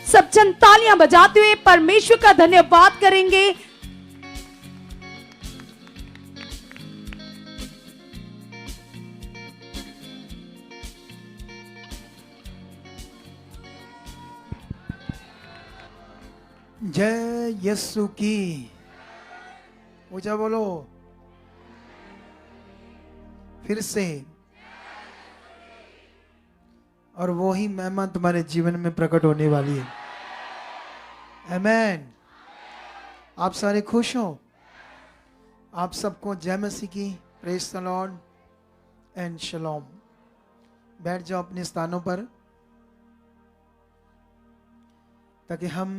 सब जन तालियां बजाते हुए परमेश्वर का धन्यवाद करेंगे। जय यीशु की। ऊंचा बोलो फिर से। और वो ही महिमा तुम्हारे जीवन में प्रकट होने वाली है। आमेन। आप सारे खुश हो? आप सबको जय मसीह की। Praise the Lord and shalom. बैठ जाओ अपने स्थानों पर ताकि हम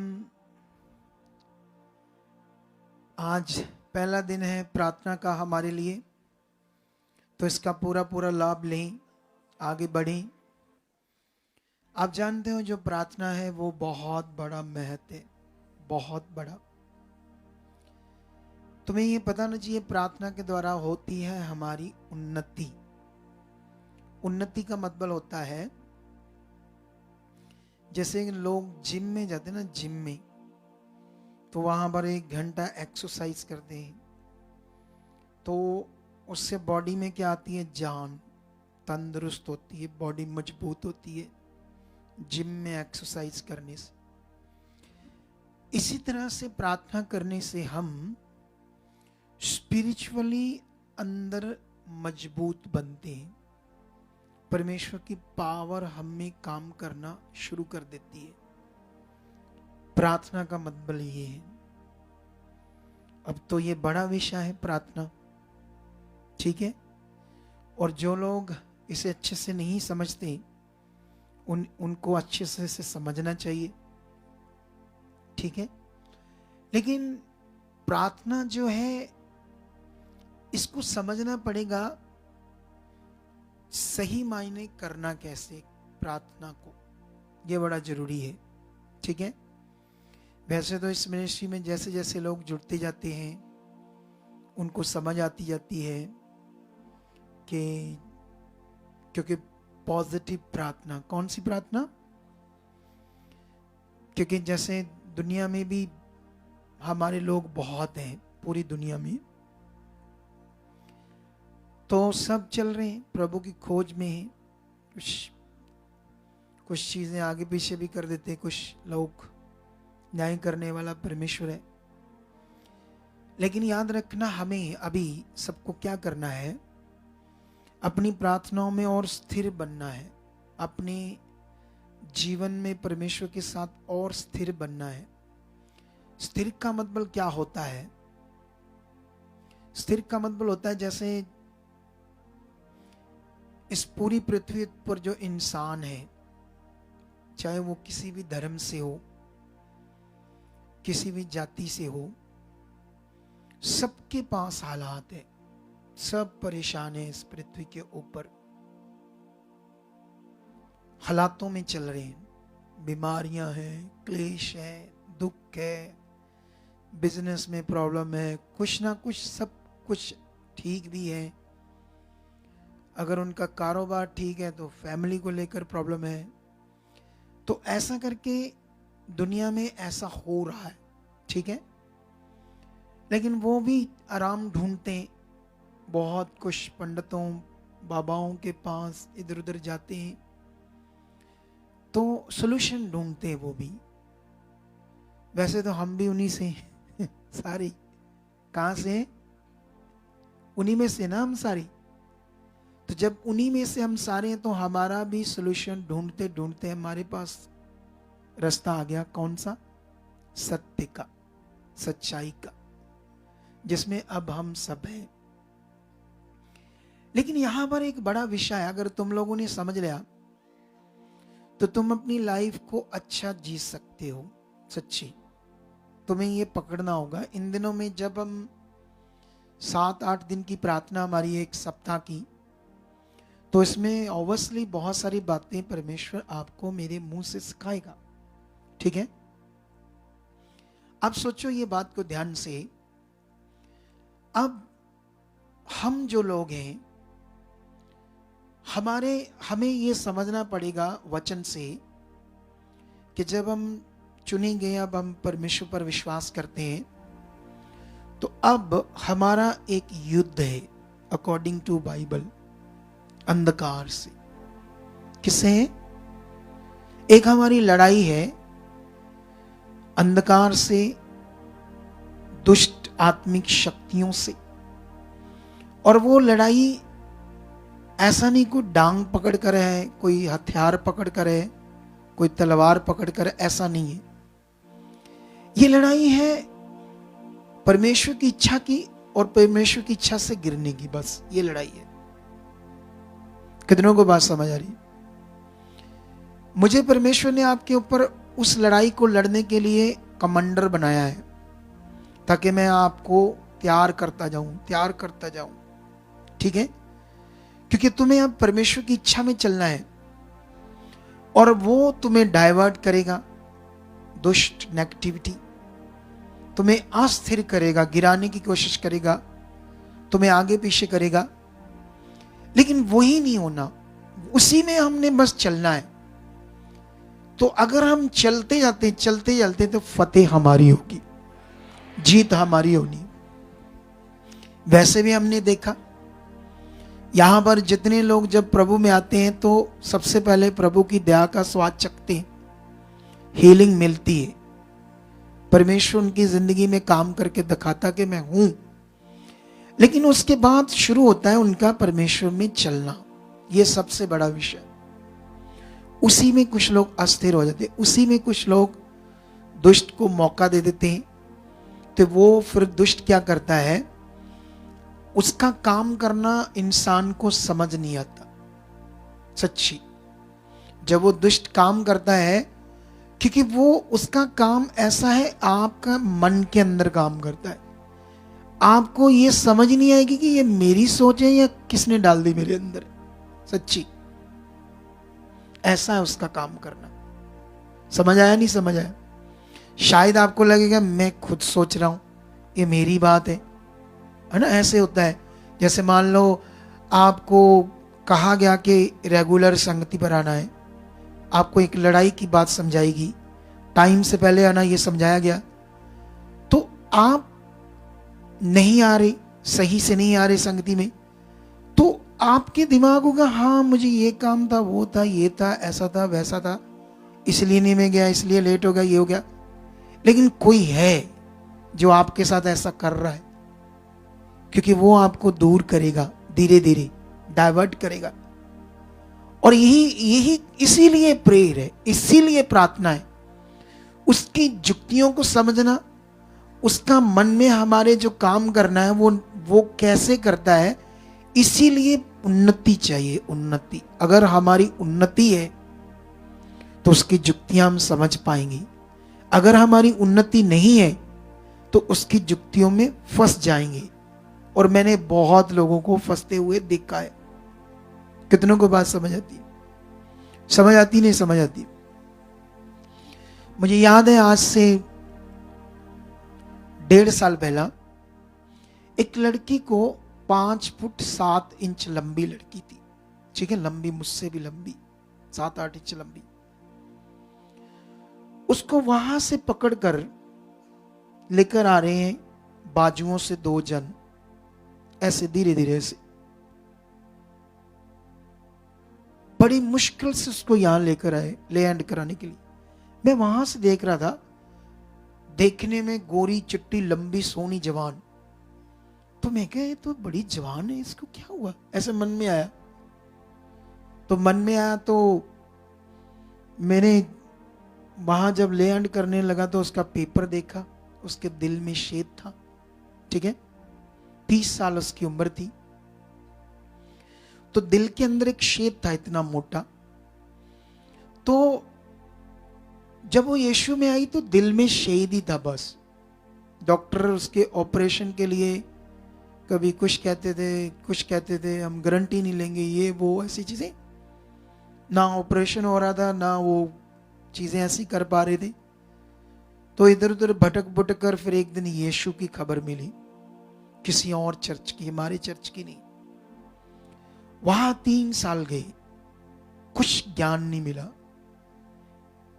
आज पहला दिन है प्रार्थना का हमारे लिए, तो इसका पूरा पूरा लाभ लें, आगे बढ़ें। आप जानते हो जो प्रार्थना है वो बहुत बड़ा महत्व है, बहुत बड़ा। तुम्हें ये पता ना चाहिए प्रार्थना के द्वारा होती है हमारी उन्नति। उन्नति का मतलब होता है जैसे लोग जिम में जाते हैं ना, जिम में तो वहां पर 1 घंटा एक्सरसाइज करते हैं, तो उससे बॉडी में क्या आती है? जान, तंदुरुस्त होती है, बॉडी मजबूत होती है जिम में एक्सरसाइज करने से। इसी तरह से प्रार्थना करने से हम स्पिरिचुअली अंदर मजबूत बनते हैं। परमेश्वर की पावर हम में काम करना शुरू कर देती है। प्रार्थना का मतलब ये है। अब तो ये बड़ा विषय है प्रार्थना, ठीक है। और जो लोग इसे अच्छे से नहीं समझते उनको अच्छे से समझना चाहिए, ठीक है। लेकिन प्रार्थना जो है इसको समझना पड़ेगा, सही मायने करना कैसे प्रार्थना को, ये बड़ा जरूरी है, ठीक है। वैसे तो इस मिनिस्ट्री में जैसे जैसे लोग जुड़ते जाते हैं उनको समझ आती जाती है कि क्योंकि पॉजिटिव प्रार्थना, कौन सी प्रार्थना? क्योंकि जैसे दुनिया में भी हमारे लोग बहुत हैं, पूरी दुनिया में तो सब चल रहे हैं, प्रभु की खोज में हैं। कुछ चीजें आगे पीछे भी कर देते हैं कुछ लोग। न्याय करने वाला परमेश्वर है। लेकिन याद रखना, हमें अभी सबको क्या करना है? अपनी प्रार्थनाओं में और स्थिर बनना है, अपने जीवन में परमेश्वर के साथ और स्थिर बनना है। स्थिर का मतलब क्या होता है? स्थिर का मतलब होता है जैसे इस पूरी पृथ्वी पर जो इंसान है, चाहे वो किसी भी धर्म से हो, किसी भी जाति से हो, सबके पास हालात है, सब परेशान है इस पृथ्वी के ऊपर, हालातों में चल रहे हैं। बीमारियां हैं, क्लेश है, दुख है, बिजनेस में प्रॉब्लम है, कुछ ना कुछ, सब कुछ ठीक भी है। अगर उनका कारोबार ठीक है तो फैमिली को लेकर प्रॉब्लम है। तो ऐसा करके दुनिया में ऐसा हो रहा है, ठीक है। लेकिन वो भी आराम ढूंढते हैं, बहुत कुछ पंडितों बाबाओं के पास इधर उधर जाते हैं तो सॉल्यूशन ढूंढते हैं वो भी। वैसे तो हम भी उन्हीं से सारे, कहां से? उन्हीं में से ना हम सारे। तो जब उन्हीं में से हम सारे हैं तो हमारा भी सॉल्यूशन ढूंढते ढूंढते हमारे पास रास्ता आ गया। कौन सा? सत्य का, सच्चाई का, जिसमें अब हम सब हैं। लेकिन यहां पर एक बड़ा विषय है, अगर तुम लोगों ने समझ लिया तो तुम अपनी लाइफ को अच्छा जी सकते हो। सच्ची तुम्हें ये पकड़ना होगा। इन दिनों में जब हम 7-8 दिन की प्रार्थना हमारी एक सप्ताह की, तो इसमें ऑब्वियसली बहुत सारी बातें परमेश्वर आपको मेरे मुंह से सिखाएगा, ठीक है। अब सोचो ये बात को ध्यान से। अब हम जो लोग हैं, हमें ये समझना पड़ेगा वचन से कि जब हम चुने गए, अब हम परमेश्वर पर विश्वास करते हैं, तो अब हमारा एक युद्ध है अकॉर्डिंग टू बाइबल, अंधकार से। किससे है? एक हमारी लड़ाई है अंधकार से, दुष्ट आत्मिक शक्तियों से। और वो लड़ाई ऐसा नहीं कोई डांग पकड़ कर है, कोई हथियार पकड़ कर है, कोई तलवार पकड़ कर, ऐसा नहीं है। ये लड़ाई है परमेश्वर की इच्छा की और परमेश्वर की इच्छा से गिरने की, बस ये लड़ाई है। कितनों को बात समझ आ रही? मुझे परमेश्वर ने आपके ऊपर उस लड़ाई को लड़ने के लिए कमांडर बनाया है, ताकि मैं आपको तैयार करता जाऊं, ठीक है? क्योंकि तुम्हें अब परमेश्वर की इच्छा में चलना है, और वो तुम्हें डाइवर्ट करेगा, दुष्ट नेगेटिविटी तुम्हें अस्थिर करेगा, गिराने की कोशिश करेगा, तुम्हें आगे पीछे करेगा, लेकिन वही नहीं होना, उसी में हमने बस चलना है। तो अगर हम चलते जाते तो फतेह हमारी होगी, जीत हमारी होनी। वैसे भी हमने देखा यहां पर जितने लोग जब प्रभु में आते हैं तो सबसे पहले प्रभु की दया का स्वाद चखते हैं, हीलिंग मिलती है, परमेश्वर उनकी जिंदगी में काम करके दिखाता कि मैं हूं। लेकिन उसके बाद शुरू होता है उनका परमेश्वर में चलना, यह सबसे बड़ा विषय। उसी में कुछ लोग अस्थिर हो जाते, उसी में कुछ लोग दुष्ट को मौका दे देते हैं। तो वो फिर दुष्ट क्या करता है, उसका काम करना इंसान को समझ नहीं आता। सच्ची, जब वो दुष्ट काम करता है, क्योंकि वो उसका काम ऐसा है, आपका मन के अंदर काम करता है, आपको ये समझ नहीं आएगी कि ये मेरी सोच है या किसने डाल दी मेरे अंदर। सच्ची, ऐसा है उसका काम करना। समझ आया? नहीं समझ आया? शायद आपको लगेगा मैं खुद सोच रहा हूं, ये मेरी बात है ना? ऐसे होता है। जैसे मान लो आपको कहा गया कि रेगुलर संगति पर आना है, आपको एक लड़ाई की बात समझाएगी, टाइम से पहले आना ये समझाया गया, तो आप नहीं आ रहे, सही से नहीं आ रहे संगति में, तो आपके दिमाग होगा हाँ मुझे ये काम था, वो था, ये था, ऐसा था, वैसा था, इसलिए नहीं मैं गया, इसलिए लेट हो गया, ये हो गया। लेकिन कोई है जो आपके साथ ऐसा कर रहा है, क्योंकि वो आपको दूर करेगा, धीरे धीरे डाइवर्ट करेगा। और यही इसीलिए प्रेयर है, इसीलिए प्रार्थना है, उसकी जुक्तियों को समझना, उसका मन में हमारे जो काम करना है वो कैसे करता है। इसीलिए उन्नति चाहिए, उन्नति। अगर हमारी उन्नति है तो उसकी जुक्तियां हम समझ पाएंगे, अगर हमारी उन्नति नहीं है तो उसकी जुक्तियों में फंस जाएंगे। और मैंने बहुत लोगों को फंसते हुए देखा है। कितनों को बात समझ आती है? समझ आती नहीं समझ आती? मुझे याद है आज से 1.5 साल पहला एक लड़की को 5 फुट 7 इंच लंबी लड़की थी, ठीक है, लंबी, मुझसे भी लंबी, 7-8 इंच लंबी। उसको वहां से पकड़कर लेकर आ रहे हैं बाजुओं से 2 जन, ऐसे धीरे धीरे से, बड़ी मुश्किल से उसको यहां लेकर आए, लैंड कराने के लिए। मैं वहां से देख रहा था, देखने में गोरी चिट्टी लंबी सोनी जवान, तो मैं कहा ये तो बड़ी जवान है, इसको क्या हुआ, ऐसे मन में आया। तो मैंने वहां जब लैंड करने लगा तो उसका पेपर देखा, उसके दिल में छेद था, ठीक है, 30 साल उसकी उम्र थी, तो दिल के अंदर एक छेद था इतना मोटा। तो जब वो यीशु में आई तो दिल में छेद ही था बस। डॉक्टर उसके ऑपरेशन के लिए कभी कुछ कहते थे हम गारंटी नहीं लेंगे, ये वो ऐसी चीजें, ना ऑपरेशन हो रहा था ना वो चीजें ऐसी कर पा रहे थे। तो इधर उधर भटक कर फिर एक दिन यीशु की खबर मिली, किसी और चर्च की, हमारे चर्च की नहीं। वहां 3 साल गए, कुछ ज्ञान नहीं मिला।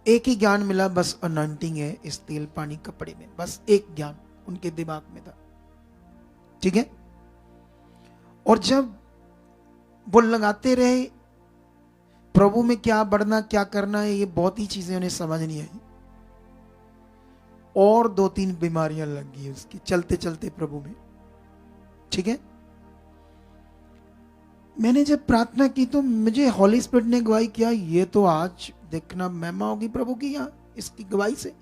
एक ही ज्ञान मिला, बस अनॉइंटिंग है इस तेल पानी कपड़े में, बस एक ज्ञान उनके दिमाग में था। ठीक है। और जब वो लगाते रहे, प्रभु में क्या बढ़ना क्या करना है, ये बहुत ही चीजें उन्हें समझ नहीं आई, और 2-3 बीमारियां लग गई उसकी चलते चलते प्रभु में। ठीक है। मैंने जब प्रार्थना की तो मुझे हॉली स्पिरिट ने गवाही किया, ये तो आज देखना महिमा होगी प्रभु की यहाँ इसकी गवाही से।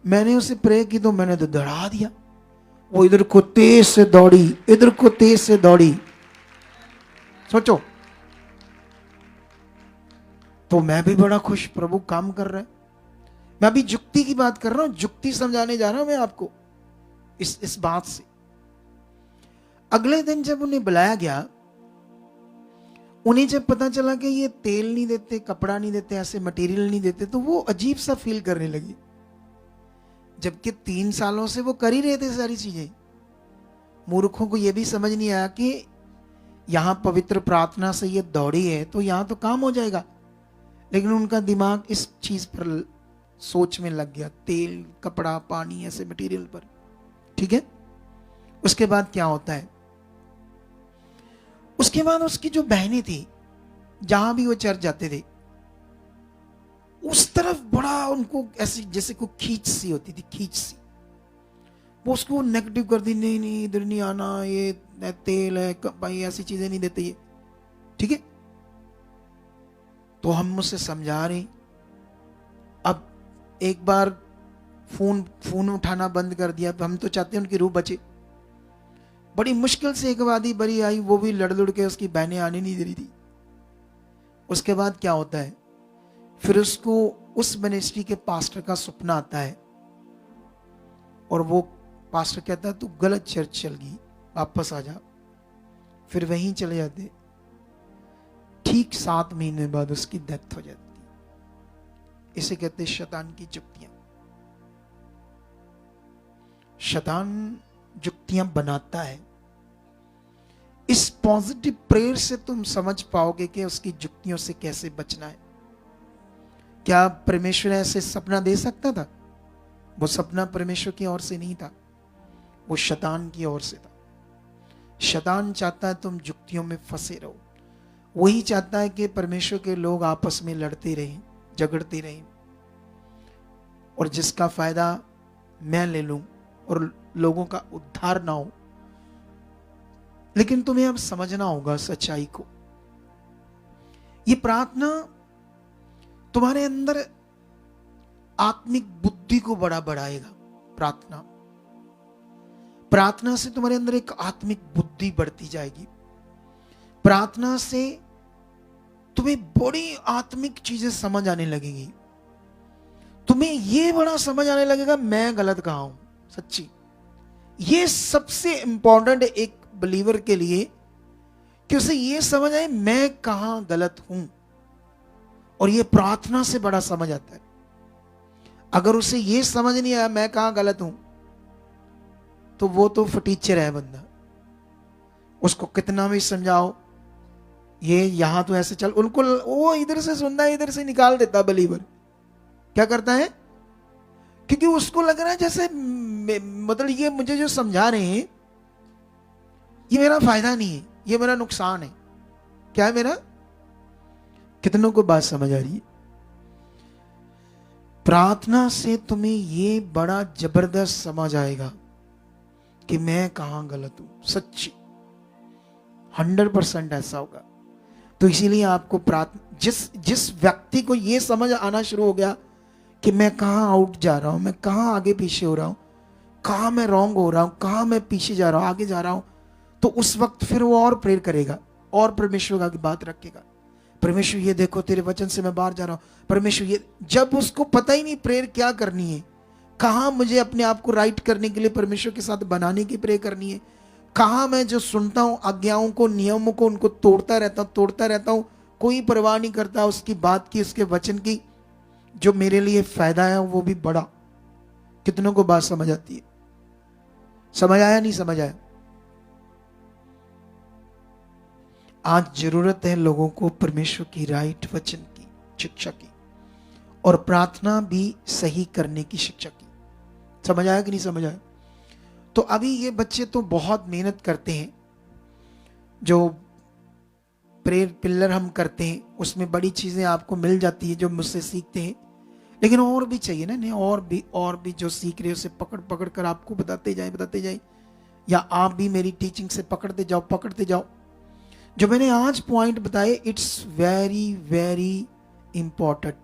मैंने उसे प्रे की तो मैंने तो दौड़ा दिया, वो इधर को तेज से दौड़ी, इधर को तेज से दौड़ी। सोचो, तो मैं भी बड़ा खुश, प्रभु काम कर रहे हैं। मैं अभी जुक्ति की बात कर रहा हूं, जुक्ति समझाने जा रहा हूं मैं आपको इस बात से। अगले दिन जब उन्हें बुलाया गया, उन्हें जब पता चला कि ये तेल नहीं देते, कपड़ा नहीं देते, ऐसे मटेरियल नहीं देते, तो वो अजीब सा फील करने लगी, जबकि 3 सालों से वो कर ही रहे थे सारी चीजें। मूर्खों को यह भी समझ नहीं आया कि यहां पवित्र प्रार्थना से ये दौड़ी है तो यहां तो काम हो जाएगा, लेकिन उनका दिमाग इस चीज पर सोच में लग गया, तेल कपड़ा पानी ऐसे मटेरियल पर। ठीक है। उसके बाद क्या होता है, उसके बाद उसकी जो बहनें थी, जहां भी वो चर्च जाते थे, उस तरफ बड़ा उनको ऐसी जैसे कोई खींच सी होती थी, खींच सी। वो उसको नेगेटिव कर दी, नहीं नहीं इधर नहीं आना, ये तेल है भाई, ऐसी चीजें नहीं देते ये। ठीक है। तो हम उससे समझा रहे, अब एक बार फोन उठाना बंद कर दिया, हम तो चाहते हैं उनकी रूह बचे। बड़ी मुश्किल से एक वादी बरी आई, वो भी लड़ लुड़ के उसकी बहनें आने नहीं दे रही थी। उसके बाद क्या होता है, फिर उसको उस मिनिस्ट्री के पास्टर का सपना आता है, और वो पास्टर कहता है तू गलत चर्च चल गई, वापस आ जा। फिर वहीं चले जाते। ठीक 7 महीने बाद उसकी डेथ हो जाती। इसे कहते शैतान की जुक्तियां। शैतान जुक्तियां बनाता है। इस पॉजिटिव प्रेयर से तुम समझ पाओगे कि उसकी जुक्तियों से कैसे बचना है। क्या परमेश्वर ऐसे सपना दे सकता था? वो सपना परमेश्वर की ओर से नहीं था, वो शैतान की ओर से था। शैतान चाहता है तुम जुक्तियों में फंसे रहो। वही चाहता है कि परमेश्वर के लोग आपस में लड़ते रहें, झगड़ते रहें, और जिसका फायदा मैं ले लूं और लोगों का उद्धार ना हो। लेकिन तुम्हें अब समझना होगा सच्चाई को। ये प्रार्थना तुम्हारे अंदर आत्मिक बुद्धि को बड़ा बढ़ाएगा। प्रार्थना से तुम्हारे अंदर एक आत्मिक बुद्धि बढ़ती जाएगी। प्रार्थना से तुम्हें बड़ी आत्मिक चीजें समझ आने लगेगी। तुम्हें यह बड़ा समझ आने लगेगा मैं गलत कहां हूं। सच्ची, ये सबसे इंपॉर्टेंट है एक बिलीवर के लिए, कि उसे यह समझ आए मैं कहां गलत हूं। और यह प्रार्थना से बड़ा समझ आता है। अगर उसे यह समझ नहीं आया मैं कहां गलत हूं, तो वो तो फटीचर है बंदा। उसको कितना भी समझाओ, ये यहां तो ऐसे चल, उनको वो इधर से सुनता है, इधर से निकाल देता। बिलीवर क्या करता है, क्योंकि उसको लग रहा है जैसे मतलब ये मुझे जो समझा रहे हैं ये मेरा फायदा नहीं है, ये मेरा नुकसान है। क्या है मेरा? कितनों को बात समझ आ रही है? प्रार्थना से तुम्हें ये बड़ा जबरदस्त समझ आएगा कि मैं कहां गलत हूं। सच्ची 100% ऐसा होगा। तो इसीलिए आपको प्रार्थना, जिस व्यक्ति को यह समझ आना शुरू हो गया कि मैं कहां आउट जा रहा हूं, मैं कहां आगे पीछे हो रहा हूं, कहां मैं रॉन्ग हो रहा हूं, कहां मैं पीछे जा रहा हूं, आगे जा रहा हूं, तो उस वक्त फिर वो और प्रेयर करेगा और परमेश्वर की बात रखेगा। परमेश्वर ये देखो तेरे वचन से मैं बाहर जा रहा हूं, परमेश्वर ये। जब उसको पता ही नहीं प्रेयर क्या करनी है, कहां मुझे अपने आप को राइट करने के लिए परमेश्वर के साथ बनाने की प्रेयर करनी है, कहां मैं जो सुनता हूं आज्ञाओं को, नियमों को, उनको तोड़ता रहता हूं, कोई परवाह नहीं करता उसकी बात की, उसके वचन की, जो मेरे लिए फायदा है वो भी बड़ा। कितनों को बात समझ आती है? समझ आया? नहीं समझ आया? आज जरूरत है लोगों को परमेश्वर की राइट वचन की, शिक्षा की, और प्रार्थना भी सही करने की शिक्षा की। समझ आया कि नहीं समझ आया? तो अभी ये बच्चे तो बहुत मेहनत करते हैं, जो प्रेयर पिलर हम करते हैं उसमें बड़ी चीजें आपको मिल जाती है जो मुझसे सीखते हैं, लेकिन और भी चाहिए ना, नहीं और भी जो सीख रहे हो उसे पकड़ पकड़ कर आपको बताते जाए, या आप भी मेरी टीचिंग से पकड़ते जाओ। जो मैंने आज पॉइंट बताए, इट्स वेरी वेरी इंपॉर्टेंट।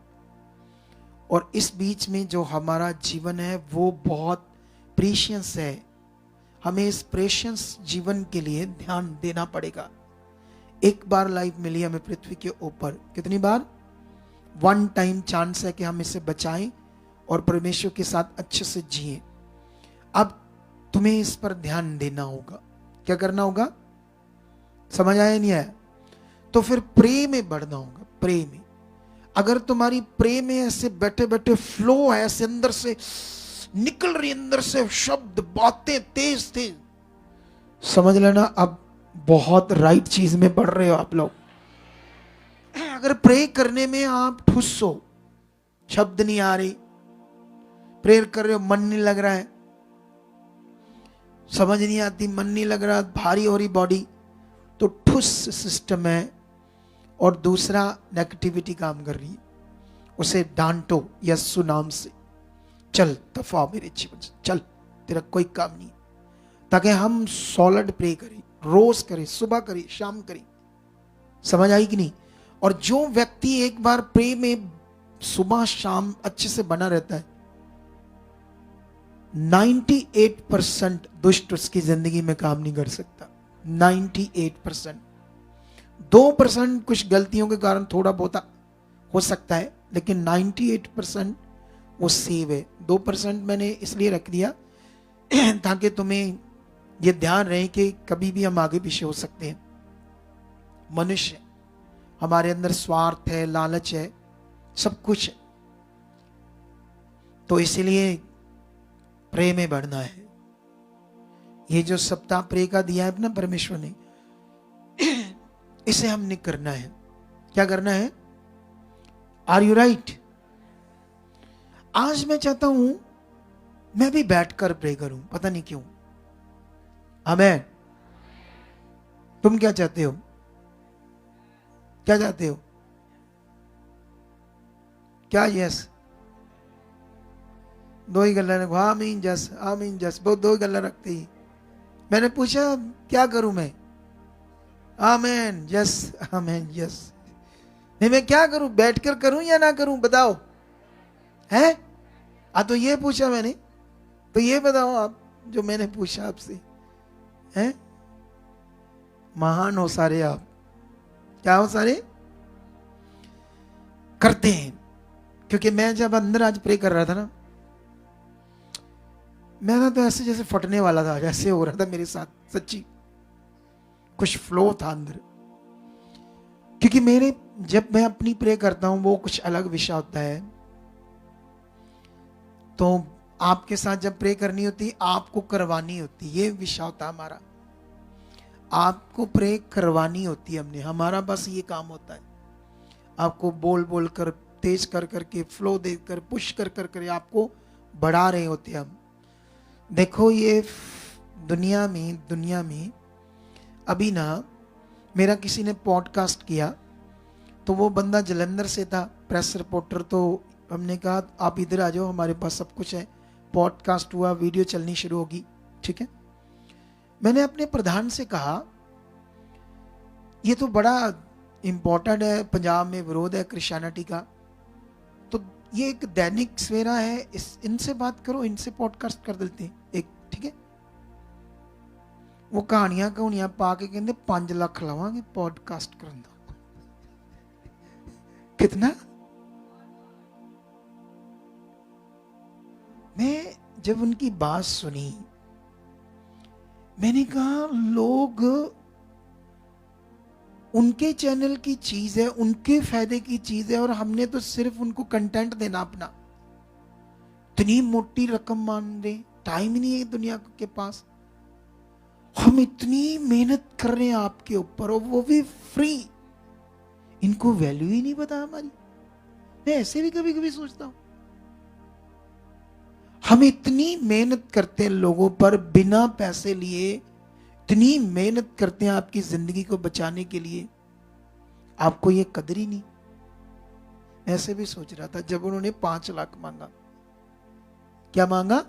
और इस बीच में जो हमारा जीवन है वो बहुत प्रीशियस है, हमें इस प्रेशियस जीवन के लिए ध्यान देना पड़ेगा। एक बार लाइफ मिली हमें पृथ्वी के ऊपर, कितनी बार? वन टाइम चांस है कि हम इसे बचाएं और परमेश्वर के साथ अच्छे से जिएं। अब तुम्हें इस पर ध्यान देना होगा। क्या करना होगा? समझ आया नहीं आया? तो फिर प्रे में बढ़ना होगा। प्रे में अगर तुम्हारी प्रे में ऐसे बैठे बैठे फ्लो है, ऐसे अंदर से निकल रही, अंदर से शब्द बातें तेज तेज, समझ लेना अब बहुत राइट चीज में बढ़ रहे हो आप लोग। अगर प्रे करने में आप ठुस हो, शब्द नहीं आ रही, प्रेयर कर रहे हो मन नहीं लग रहा है, समझ नहीं आती, मन नहीं लग रहा, भारी हो रही बॉडी, तो ठुस सिस्टम है। और दूसरा, नेगेटिविटी काम कर रही है, उसे डांटो यस्सु नाम से, चल दफा मेरे जीवन से, चल तेरा कोई काम नहीं। ताकि हम सॉलिड प्रे करें, रोज करें, सुबह करें, शाम करें। समझ आई कि नहीं? और जो व्यक्ति एक बार प्रे में सुबह शाम अच्छे से बना रहता है, 98% दुष्ट उसकी जिंदगी में काम नहीं कर सकता। 98%। 2% कुछ गलतियों के कारण थोड़ा बहुत हो सकता है, लेकिन 98% वो सेव है। 2% मैंने इसलिए रख दिया ताकि तुम्हें ये ध्यान रहे कि कभी भी हम आगे पीछे हो सकते हैं। मनुष्य, हमारे अंदर स्वार्थ है, लालच है, सब कुछ है। तो इसलिए प्रे में बढ़ना है। ये जो सप्ताह प्रे का दिया है ना परमेश्वर ने, इसे हमने करना है। क्या करना है? Are you right? आज मैं चाहता हूं मैं भी बैठकर प्रे करूं, पता नहीं क्यों। आमेन। तुम क्या चाहते हो? क्या चाहते हो? क्या? यस, दो ही गल्ला रखो। आमीन जस, आमीन जस, बहुत दो ही गल्ला रखते ही। मैंने पूछा क्या करूं मैं? आमेन यस, आमेन यस। नहीं, मैं क्या करूं? बैठकर करूं या ना करूं? बताओ। है? तो ये पूछा मैंने, तो ये बताओ आप, जो मैंने पूछा आपसे। हैं? महान हो सारे आप। क्या हो सारे? करते हैं। क्योंकि मैं जब अंदर आज प्रे कर रहा था ना, मैं तो ऐसे जैसे फटने वाला था, जैसे हो रहा था मेरे साथ, सच्ची कुछ फ्लो था अंदर। क्योंकि मेरे, जब मैं अपनी प्रे करता हूं वो कुछ अलग विषय होता है। तो आपके साथ जब प्रे करनी होती, आपको करवानी होती, ये विषय होता हमारा। आपको प्रे करवानी होती है हमने, हमारा बस ये काम होता है। आपको बोल बोल कर, तेज कर करके, फ्लो देकर, पुश कर कर कर आपको बढ़ा रहे होते हैं हम। देखो ये दुनिया में अभी ना, मेरा किसी ने पॉडकास्ट किया, तो वो बंदा जलंधर से था, प्रेस रिपोर्टर। तो हमने कहा आप इधर आ जाओ, हमारे पास सब कुछ है। पॉडकास्ट हुआ, वीडियो चलनी शुरू होगी, ठीक है। मैंने अपने प्रधान से कहा ये तो बड़ा इंपॉर्टेंट है, पंजाब में विरोध है क्रिश्चियनिटी का, तो ये एक दैनिक सवेरा है, इनसे बात करो, इनसे पॉडकास्ट कर देते हैं एक, ठीक है। वो कहानियां पा के कहते 5 लाख लवांगे पॉडकास्ट करने का। कितना? मैं जब उनकी बात सुनी, मैंने कहा लोग, उनके चैनल की चीज है, उनके फायदे की चीज है, और हमने तो सिर्फ उनको कंटेंट देना अपना। इतनी मोटी रकम मान रहे, टाइम ही नहीं है दुनिया के पास। हम इतनी मेहनत कर रहे हैं आपके ऊपर, और वो भी फ्री। इनको वैल्यू ही नहीं पता हमारी। मैं ऐसे भी कभी कभी सोचता हूं, हम इतनी मेहनत करते हैं लोगों पर बिना पैसे लिए, इतनी मेहनत करते हैं आपकी जिंदगी को बचाने के लिए, आपको ये कदर ही नहीं। ऐसे भी सोच रहा था जब उन्होंने 5 लाख मांगा, क्या मांगा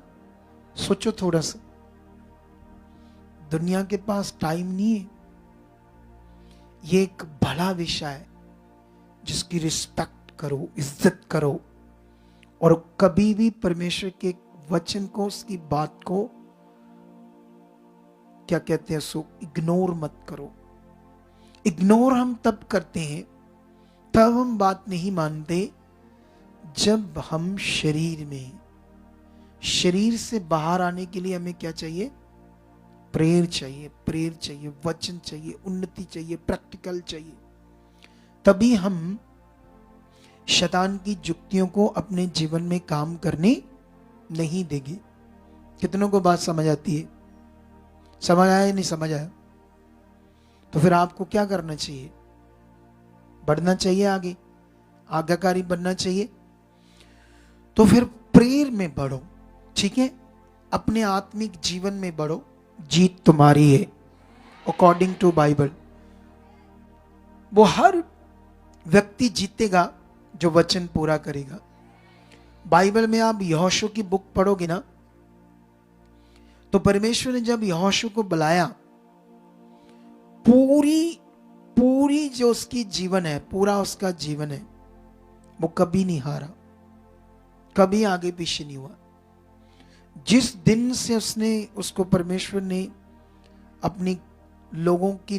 सोचो थोड़ा सा, दुनिया के पास टाइम नहीं है। ये एक बड़ा विषय है जिसकी रिस्पेक्ट करो, इज्जत करो, और कभी भी परमेश्वर के वचन को, उसकी बात को क्या कहते हैं सो इग्नोर मत करो। इग्नोर हम तब करते हैं, तब हम बात नहीं मानते जब हम शरीर से बाहर आने के लिए हमें क्या चाहिए? प्रेयर चाहिए, वचन चाहिए, उन्नति चाहिए, प्रैक्टिकल चाहिए। तभी हम शैतान की जुक्तियों को अपने जीवन में काम करने नहीं देंगे। कितनों को बात समझ आती है? समझ आया या नहीं समझ आया? तो फिर आपको क्या करना चाहिए? बढ़ना चाहिए, आगे आज्ञाकारी बनना चाहिए। तो फिर प्रेयर में बढ़ो, ठीक है? अपने आत्मिक जीवन में बढ़ो, जीत तुम्हारी है अकॉर्डिंग टू बाइबल। वो हर व्यक्ति जीतेगा जो वचन पूरा करेगा। बाइबल में आप यहोशू की बुक पढ़ोगे ना, तो परमेश्वर ने जब यहोशू को बुलाया, पूरी जो उसकी जीवन है, पूरा उसका जीवन है, वो कभी नहीं हारा, कभी आगे पीछे नहीं हुआ। जिस दिन से उसको परमेश्वर ने अपनी लोगों की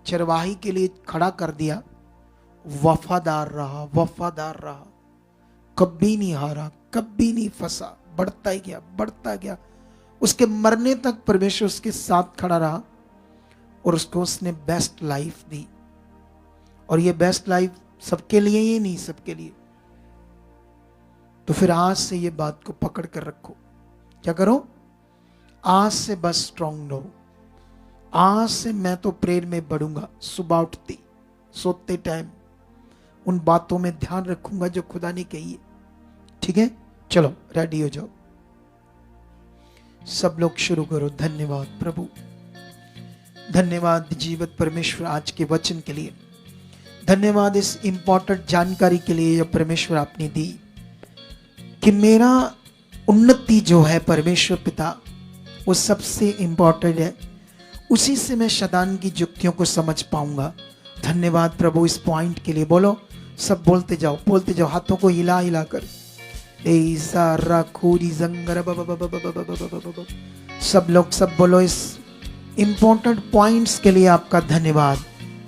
चरवाही के लिए खड़ा कर दिया, वफादार रहा, कभी नहीं हारा, कभी नहीं फंसा, बढ़ता ही गया। उसके मरने तक परमेश्वर उसके साथ खड़ा रहा और उसको उसने बेस्ट लाइफ दी। और ये बेस्ट लाइफ सबके लिए ही नहीं, सबके लिए। तो फिर आज से ये बात को पकड़ कर रखो। क्या करो? आज से बस स्ट्रांग रहो। आज से मैं तो प्रेयर में बढ़ूंगा, सुबह उठते सोते टाइम उन बातों में ध्यान रखूंगा जो खुदा ने कही है। ठीक है, चलो रेडी हो जाओ, सब लोग शुरू करो। धन्यवाद प्रभु, धन्यवाद जीवत परमेश्वर आज के वचन के लिए, धन्यवाद इस इंपॉर्टेंट जानकारी के लिए जो परमेश्वर आपने दी कि मेरा उन्नति जो है परमेश्वर पिता, वो सबसे इंपॉर्टेंट है। उसी से मैं शैतान की जुक्तियों को समझ पाऊंगा। धन्यवाद प्रभु इस पॉइंट के लिए। बोलो, सब बोलते जाओ, हाथों को हिला हिला कर। सब लोग सब बोलो, इस इंपॉर्टेंट पॉइंट्स के लिए आपका धन्यवाद।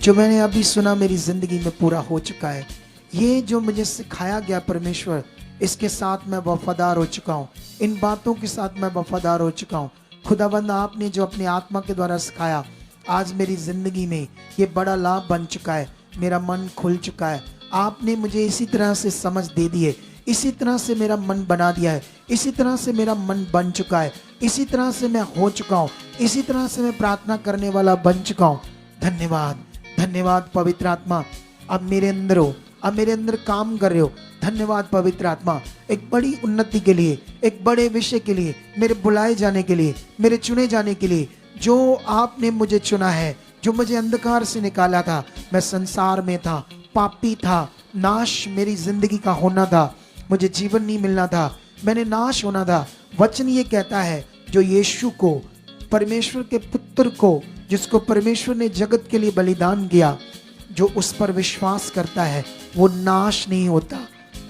जो मैंने अभी सुना मेरी जिंदगी में पूरा हो चुका है। ये जो मुझे सिखाया गया परमेश्वर, इसके साथ मैं वफादार हो चुका हूँ, इन बातों के साथ मैं वफादार हो चुका हूँ। खुदाबंद आपने जो अपनी आत्मा के द्वारा सिखाया, आज मेरी जिंदगी में ये बड़ा लाभ बन चुका है। मेरा मन खुल चुका है। आपने मुझे इसी तरह से समझ दे दी है, इसी तरह से मेरा मन बना दिया है, इसी तरह से मेरा मन बन चुका है, इसी तरह से मैं हो चुका हूँ, इसी तरह से मैं प्रार्थना करने वाला बन चुका हूँ। धन्यवाद, धन्यवाद पवित्र आत्मा, अब मेरे अंदर हो, अब मेरे अंदर काम कर रहे हो। धन्यवाद पवित्र आत्मा, एक बड़ी उन्नति के लिए, एक बड़े विषय के लिए, मेरे बुलाए जाने के लिए, मेरे चुने जाने के लिए। जो आपने मुझे चुना है, जो मुझे अंधकार से निकाला था, मैं संसार में था, पापी था, नाश मेरी जिंदगी का होना था, मुझे जीवन नहीं मिलना था, मैंने नाश होना था। वचन ये कहता है, जो यीशु को, परमेश्वर के पुत्र को, जिसको परमेश्वर ने जगत के लिए बलिदान किया, जो उस पर विश्वास करता है वो नाश नहीं होता,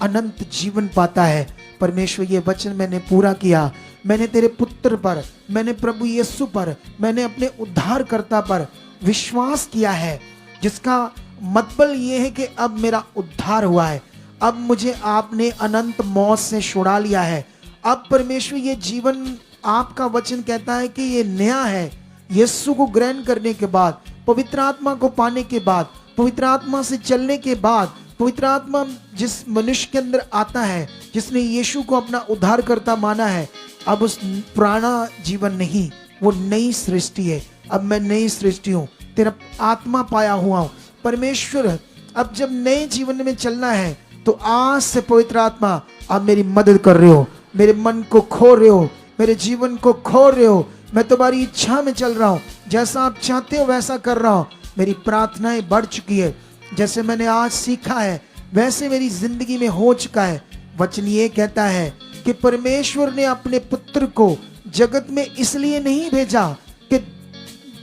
अनंत जीवन पाता है। परमेश्वर ये वचन मैंने पूरा किया। मैंने तेरे पुत्र पर, मैंने प्रभु यीशु पर, मैंने अपने उद्धारकर्ता पर विश्वास किया है, जिसका मतलब ये है कि अब मेरा उद्धार हुआ है। अब मुझे आपने अनंत मौत से छुड़ा लिया है। अब परमेश्वर ये जीवन, आपका वचन कहता है कि ये नया है। यीशु को ग्रहण करने के बाद, पवित्र आत्मा को पाने के बाद, पवित्र आत्मा से चलने के बाद, पवित्र आत्मा जिस मनुष्य के अंदर आता है, जिसने यीशु को अपना उद्धारकर्ता माना है, अब उस पुराना जीवन नहीं, वो नई सृष्टि है। अब मैं नई सृष्टि हूँ, तेरा आत्मा पाया हुआ हूँ। परमेश्वर अब जब नए जीवन में चलना है, तो आज से पवित्र आत्मा आप मेरी मदद कर रहे हो, मेरे मन को खो रहे हो, मेरे जीवन को खो रहे हो। मैं तुम्हारी इच्छा में चल रहा हूँ, जैसा आप चाहते हो वैसा कर रहा हूँ। मेरी प्रार्थनाएं बढ़ चुकी है, जैसे मैंने आज सीखा है वैसे मेरी जिंदगी में हो चुका है। वचन ये कहता है कि परमेश्वर ने अपने पुत्र को जगत में इसलिए नहीं भेजा कि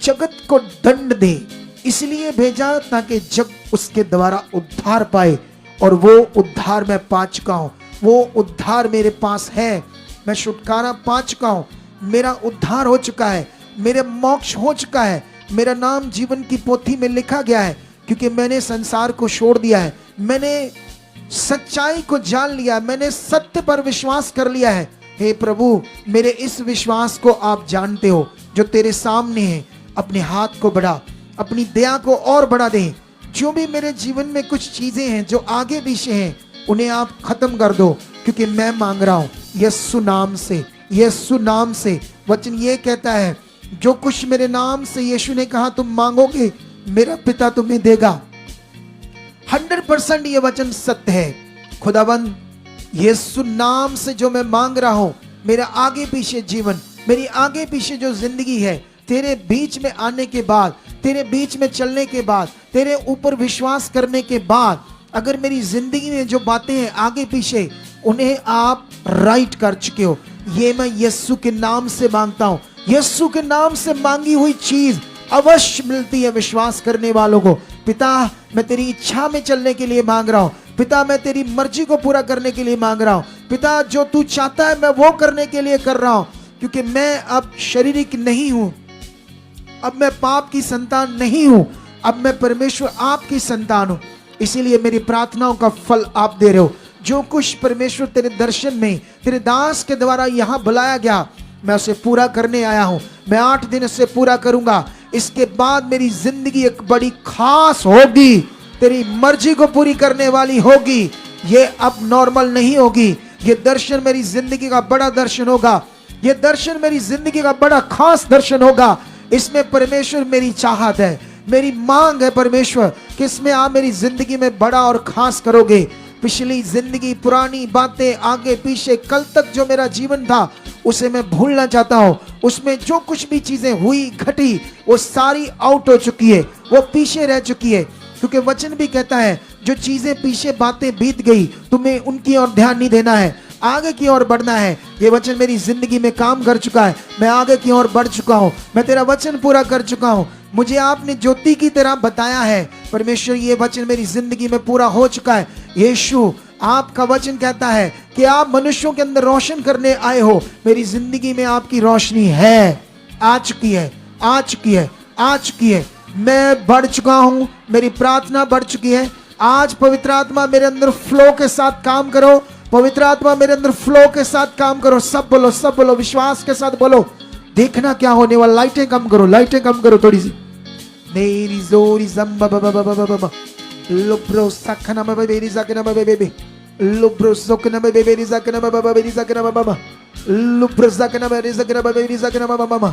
जगत को दंड दे, इसलिए भेजा ताकि जग उसके द्वारा उद्धार पाए। और वो उद्धार मैं पा चुका हूं, वो उद्धार मेरे पास है। मैं छुटकारा पा चुका हूं, मेरा उद्धार हो चुका है, मेरे मोक्ष हो चुका है, मेरा नाम जीवन की पोथी में लिखा गया है, क्योंकि मैंने संसार को छोड़ दिया है, मैंने सच्चाई को जान लिया, मैंने सत्य पर विश्वास कर लिया है। हे प्रभु, मेरे इस विश्वास को आप जानते हो जो तेरे सामने है। अपने हाथ को बढ़ा, अपनी दया को और बढ़ा दे। जो भी मेरे जीवन में कुछ चीजें हैं जो आगे पीछे हैं, उन्हें आप खत्म कर दो, क्योंकि मैं मांग रहा हूं यीशु नाम से, यीशु नाम से। वचन ये कहता है जो कुछ मेरे नाम से यीशु ने कहा तुम मांगोगे, मेरा पिता तुम्हें देगा। 100% ये वचन सत्य है। खुदाबंद, यीशु नाम से जो मैं मांग रहा हूं, मेरा आगे पीछे जीवन, मेरी आगे पीछे जो जिंदगी है, तेरे बीच में आने के बाद, तेरे बीच में चलने के बाद, तेरे ऊपर विश्वास करने के बाद, अगर मेरी जिंदगी में जो बातें हैं आगे पीछे, उन्हें आप राइट कर चुके हो। ये मैं यीशु के नाम से मांगता हूं। यीशु के नाम से मांगी हुई चीज अवश्य मिलती है विश्वास करने वालों को। पिता, मैं तेरी इच्छा में चलने के लिए मांग रहा हूं। पिता, मैं तेरी मर्जी को पूरा करने के लिए मांग रहा हूं। पिता, जो तू चाहता है मैं वो करने के लिए कर रहा हूं, क्योंकि मैं अब शारीरिक नहीं हूं, अब मैं पाप की संतान नहीं हूं, अब मैं परमेश्वर आपकी संतान हूं। इसीलिए मेरी प्रार्थनाओं का फल आप दे रहे हो। जो कुछ परमेश्वर तेरे दर्शन में तेरे दास के द्वारा यहाँ बुलाया गया, मैं उसे पूरा करने आया हूं। मैं 8 दिन उसे पूरा करूंगा। इसके बाद मेरी जिंदगी एक बड़ी खास होगी, तेरी मर्जी को पूरी करने वाली होगी। ये अब नॉर्मल नहीं होगी। ये दर्शन मेरी जिंदगी का बड़ा दर्शन होगा। ये दर्शन मेरी जिंदगी का बड़ा खास दर्शन होगा। इसमें परमेश्वर मेरी चाहत है, मेरी मांग है परमेश्वर कि इसमें आप मेरी जिंदगी में बड़ा और खास करोगे। पिछली जिंदगी, पुरानी बातें, आगे पीछे, कल तक जो मेरा जीवन था उसे मैं भूलना चाहता हूँ। उसमें जो कुछ भी चीजें हुई घटी वो सारी आउट हो चुकी है, वो पीछे रह चुकी है। क्योंकि वचन भी कहता है जो चीजें पीछे बातें बीत गई तुम्हें उनकी ओर ध्यान नहीं देना है, आगे की ओर बढ़ना है। ये वचन मेरी जिंदगी में काम कर चुका है। मैं आगे की ओर बढ़ चुका हूँ। मैं तेरा वचन पूरा कर चुका हूँ। मुझे आपने ज्योति की तरह बताया है परमेश्वर, ये वचन मेरी जिंदगी में पूरा हो चुका है। यीशु, आपका वचन कहता है कि आप मनुष्यों के अंदर रोशन करने आए हो। मेरी जिंदगी में आपकी रोशनी है, आ चुकी है, आ चुकी है, आ चुकी है। मैं बढ़ चुका हूँ, मेरी प्रार्थना बढ़ चुकी है। आज पवित्र आत्मा मेरे अंदर फ्लो के साथ काम करो। पवित्र आत्मा मेरे अंदर फ्लो के साथ काम करो। सब बोलो, सब बोलो, विश्वास के साथ बोलो। देखना क्या होने वाला। लाइटें कम करो, लाइटें कम करो थोड़ी सी। मेरी जोरी जम्बा बाबा बाबा बाबा लुब्रो सखना बाबा बेरी सकना बाबा बेबी लुब्रो सखना बाबा बेरी सकना बाबा बेरी सकना बाबा लुब्रो सखना बेरी सकना बाबा बेरी सकना बाबा बाबा।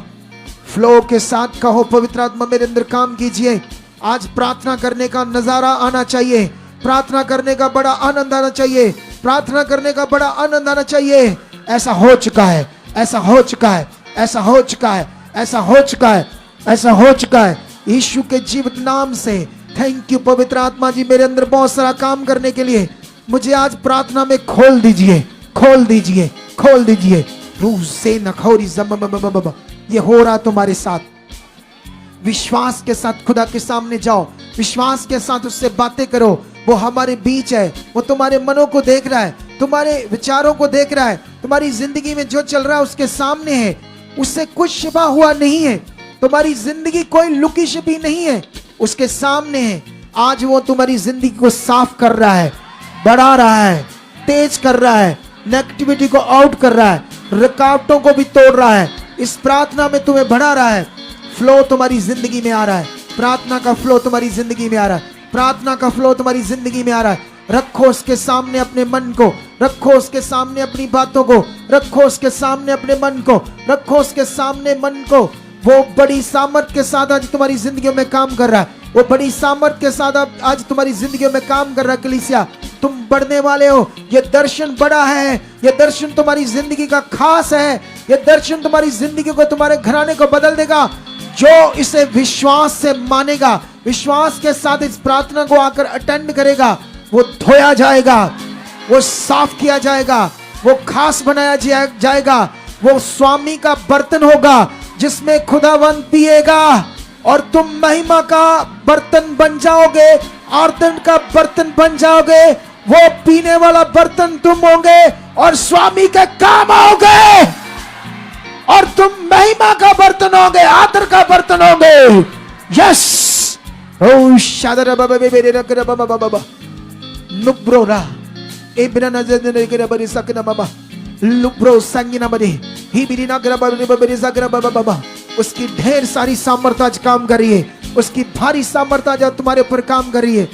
फ्लो के साथ कहो, पवित्र आत्मा मेरे अंदर काम कीजिए। आज प्रार्थना करने का नजारा आना चाहिए, प्रार्थना करने का बड़ा आनंद आना चाहिए, प्रार्थना करने का बड़ा आनंद आना चाहिए। ऐसा हो चुका है, ऐसा हो चुका है, ऐसा हो चुका है, ऐसा हो चुका है, ऐसा हो चुका है। यीशु के जीवित नाम से थैंक यू पवित्र आत्मा जी, मेरे अंदर बहुत सारा काम करने के लिए। मुझे आज प्रार्थना में खोल दीजिए, खोल दीजिए, खोल दीजिए। रूह से नखौरी जम, ये हो रहा तुम्हारे साथ। विश्वास के साथ खुदा के सामने जाओ, विश्वास के साथ उससे बातें करो। वो हमारे बीच है, वो तुम्हारे मनों को देख रहा है, तुम्हारे विचारों को देख रहा है, तुम्हारी जिंदगी में जो चल रहा है उसके सामने है, उससे कुछ छिपा हुआ नहीं है। तुम्हारी जिंदगी कोई लुकी छिपी नहीं है, उसके सामने है। आज वो तुम्हारी जिंदगी को साफ कर रहा है, बढ़ा रहा है, तेज कर रहा है, नेगेटिविटी को आउट कर रहा है, रुकावटों को भी तोड़ रहा है। इस प्रार्थना में तुम्हें बढ़ा रहा है। फ्लो तुम्हारी जिंदगी में आ रहा है, प्रार्थना का फ्लो तुम्हारी जिंदगी में आ रहा है, प्रार्थना का फ्लो तुम्हारी जिंदगी में आ रहा है। रखो उसके सामने अपने मन को, रखो उसके सामने अपनी बातों को, रखो उसके सामने अपने मन को, रखो उसके सामने मन को। वो बड़ी सामर्थ के साथ आज तुम्हारी जिंदगियों में काम कर रहा है, वो बड़ी सामर्थ के साथ आज तुम्हारी जिंदगियों में काम कर रहा है। कलीसिया तुम बढ़ने वाले हो। ये दर्शन बड़ा है, ये दर्शन तुम्हारी जिंदगी का खास है, ये दर्शन तुम्हारी जिंदगी को, तुम्हारे घराने को बदल देगा। जो इसे विश्वास से मानेगा, विश्वास के साथ इस प्रार्थना को आकर अटेंड करेगा, वो धोया जाएगा, वो साफ किया जाएगा, वो खास बनाया जाएगा। वो स्वामी का बर्तन होगा जिसमें खुदावंद पिएगा और तुम महिमा का बर्तन बन जाओगे, आर्दन का बर्तन बन जाओगे। वो पीने वाला बर्तन तुम होंगे और स्वामी के काम आओगे, और तुम महिमा का बर्तन होंगे, आदर का बर्तन होंगे। यस ओ शादरा बाबा बेबे रकरा बाबा बाबा नुब्रोरा एबिना नजर के बरी सकना बाबा लुब्रो संगिना बरी ही बिना ग्रबा बरी सकरा बाबा बाबा। उसकी ढेर सारी सामर्थ्य आज काम कर रही है, उसकी भारी सामर्थ्य आज तुम्हारे ऊपर काम कर रही है,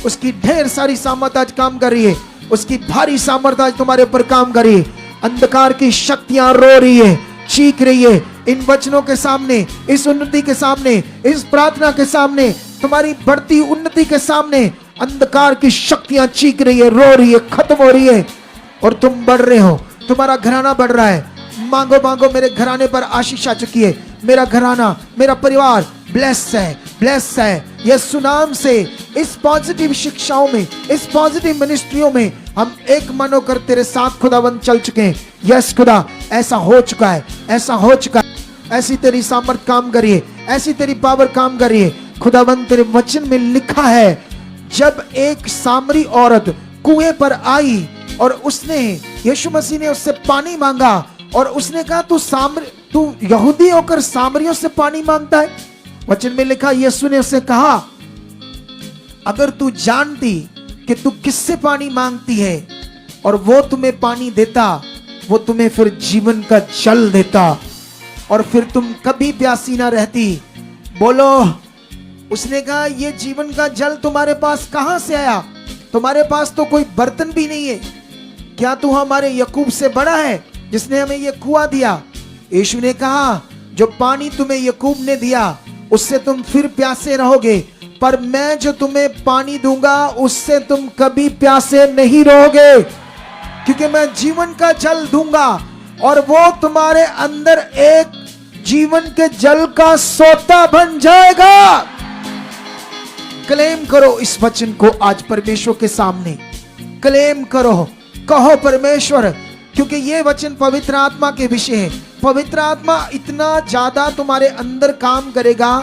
उसकी ढेर सारी सामर्थ्य आज काम कर रही है, उसकी भारी सामर्थ्य आज तुम्हारे ऊपर काम कर रही है। अंधकार की शक्तियां रो रही है, चीख रही है इन वचनों के सामने, इस उन्नति के सामने, इस प्रार्थना के सामने, तुम्हारी बढ़ती उन्नति के सामने अंधकार की शक्तियां चीख रही है, रो रही है, खत्म हो रही है, और तुम बढ़ रहे हो, तुम्हारा घराना बढ़ रहा है। मांगो मांगो, मेरे घराने पर आशीष आ चुकी है, मेरा घराना, मेरा परिवार ब्लेस है, ब्लेस है। यीशु नाम से इस पॉजिटिव शिक्षाओं में, इस पॉजिटिव मिनिस्ट्रियों में हम एक मन होकर तेरे साथ खुदावंद चल चुके हैं। यस खुदा, ऐसा हो चुका है, ऐसा हो चुका है। ऐसी तेरी सामर्थ काम करिए, ऐसी तेरी पावर काम करिए। खुदावंद तेरे वचन में लिखा है, जब एक सामरी औरत कुएं पर आई और उसने, यीशु मसीह ने उससे पानी मांगा और उसने कहा तू यहूदी होकर सामरियों से पानी मांगता है। वचन में लिखा, यीशु ने उससे कहा, अगर तू जानती कि तू किससे पानी मांगती है और वो तुम्हें पानी देता, वो तुम्हें फिर जीवन का जल देता और फिर तुम कभी प्यासी ना रहती। बोलो। उसने कहा, ये जीवन का जल तुम्हारे पास कहां से आया? तुम्हारे पास तो कोई बर्तन भी नहीं है। क्या तू हमारे याकूब से बड़ा है जिसने हमें ये कुआं दिया? यीशु ने कहा, जो पानी तुम्हें याकूब ने दिया उससे तुम फिर प्यासे रहोगे, पर मैं जो तुम्हें पानी दूंगा उससे तुम कभी प्यासे नहीं रहोगे, क्योंकि मैं जीवन का जल दूंगा और वो तुम्हारे अंदर एक जीवन के जल का सोता बन जाएगा। क्लेम करो इस वचन को आज परमेश्वर के सामने, क्लेम करो, कहो परमेश्वर, क्योंकि ये वचन पवित्र आत्मा के विषय है। पवित्र आत्मा इतना ज्यादा तुम्हारे अंदर काम करेगा।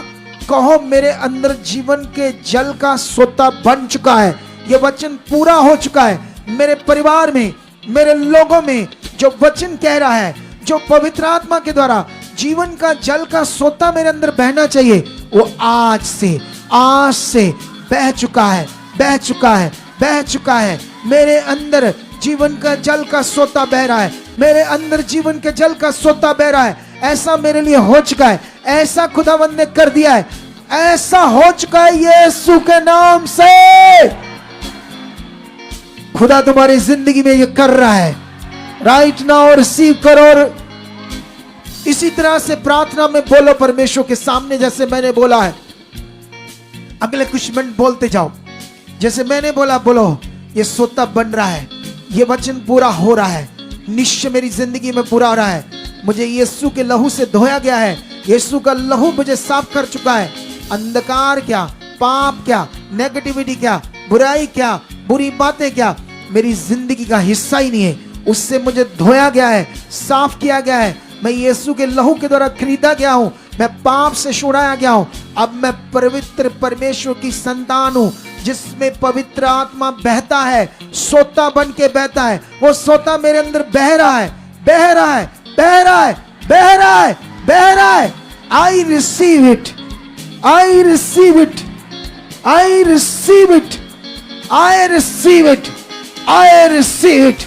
कहो, मेरे अंदर जीवन के जल का सोता बन चुका है, ये वचन पूरा हो चुका है। मेरे परिवार में, मेरे लोगों में जो वचन कह रहा है, जो पवित्र आत्मा के द्वारा जीवन का जल का सोता मेरे अंदर बहना चाहिए, वो आज से बह चुका है, बह चुका है, बह चुका है। मेरे अंदर जीवन का जल का सोता बह रहा है, मेरे अंदर जीवन के जल का सोता बह रहा है। ऐसा मेरे लिए हो चुका है, ऐसा खुदावंद ने कर दिया है, ऐसा हो चुका है यीशु के नाम से। खुदा तुम्हारी जिंदगी में ये कर रहा है। राइट नाउ रिसीव करो और इसी तरह से प्रार्थना में बोलो परमेश्वर के सामने, जैसे मैंने बोला है। अगले कुछ मिनट बोलते जाओ, जैसे मैंने बोला बोलो। ये सोता बन रहा है, ये वचन पूरा हो रहा है, निश्चय मेरी जिंदगी में पूरा हो रहा है। मुझे यीशु के लहू से धोया गया है, यीशु का लहू मुझे साफ कर चुका है। अंधकार क्या, पाप क्या, नेगेटिविटी क्या, बुराई क्या, बुरी बातें क्या, मेरी जिंदगी का हिस्सा ही नहीं है। उससे मुझे धोया गया है, साफ किया गया है। मैं यीशु के लहू के द्वारा खरीदा गया हूं, मैं पाप से छुड़ाया गया हूं। अब मैं पवित्र परमेश्वर की संतान हूं, जिसमें पवित्र आत्मा बहता है, सोता बन के बहता है। वो सोता मेरे अंदर बह रहा है, बह रहा है, बह रहा है, बह रहा है, बह रहा है। I receive it, I receive it, I receive it, I receive it, I receive it.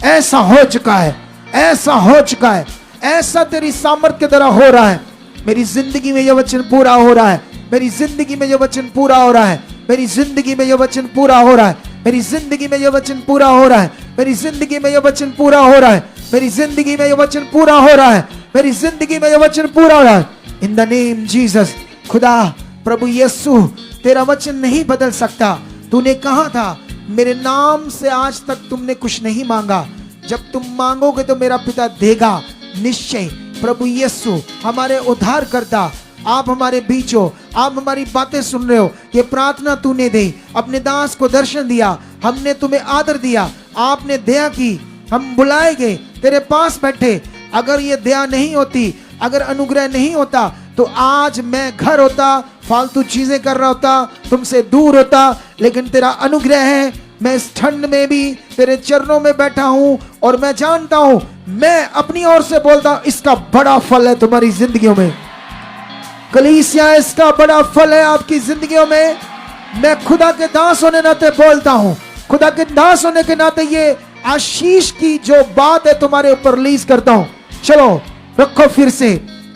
ऐसा हो चुका है, ऐसा हो चुका है, ऐसा तेरी सामर्थ्य के द्वारा हो रहा है। मेरी जिंदगी में यह वचन पूरा हो रहा है, मेरी जिंदगी में यह वचन पूरा हो रहा है, मेरी जिंदगी में यह वचन पूरा हो रहा है, मेरी जिंदगी में यह वचन पूरा हो रहा है, मेरी जिंदगी में यह वचन पूरा हो रहा है, मेरी जिंदगी में यह वचन पूरा हो रहा है, मेरी जिंदगी में यह वचन पूरा हो रहा है। In the name Jesus. खुदा प्रभु यीशु, तेरा वचन नहीं बदल सकता। तूने कहा था मेरे नाम से आज तक तुमने कुछ नहीं मांगा, जब तुम मांगोगे तो मेरा पिता देगा निश्चय। प्रभु यीशु हमारे उद्धार करता, आप हमारे बीच हो, आप हमारी बातें सुन रहे हो। ये प्रार्थना तूने दी, अपने दास को दर्शन दिया, हमने तुम्हें आदर दिया, आपने दया की, हम बुलाए गए, तेरे पास बैठे। अगर ये दया नहीं होती, अगर अनुग्रह नहीं होता, तो आज मैं घर होता, फालतू चीजें कर रहा होता, तुमसे दूर होता। लेकिन तेरा अनुग्रह है, मैं इस ठंड में भी तेरे चरणों में बैठा हूं, और मैं जानता हूं, मैं अपनी ओर से बोलता हूं, इसका बड़ा फल है तुम्हारी जिंदगियों में। कलीसिया, इसका बड़ा फल है आपकी जिंदगियों में। मैं खुदा के दास होने नाते बोलता हूं, खुदा के दास होने के नाते ये आशीष की जो बात है तुम्हारे ऊपर रिलीज करता हूं। चलो रखो, फिर से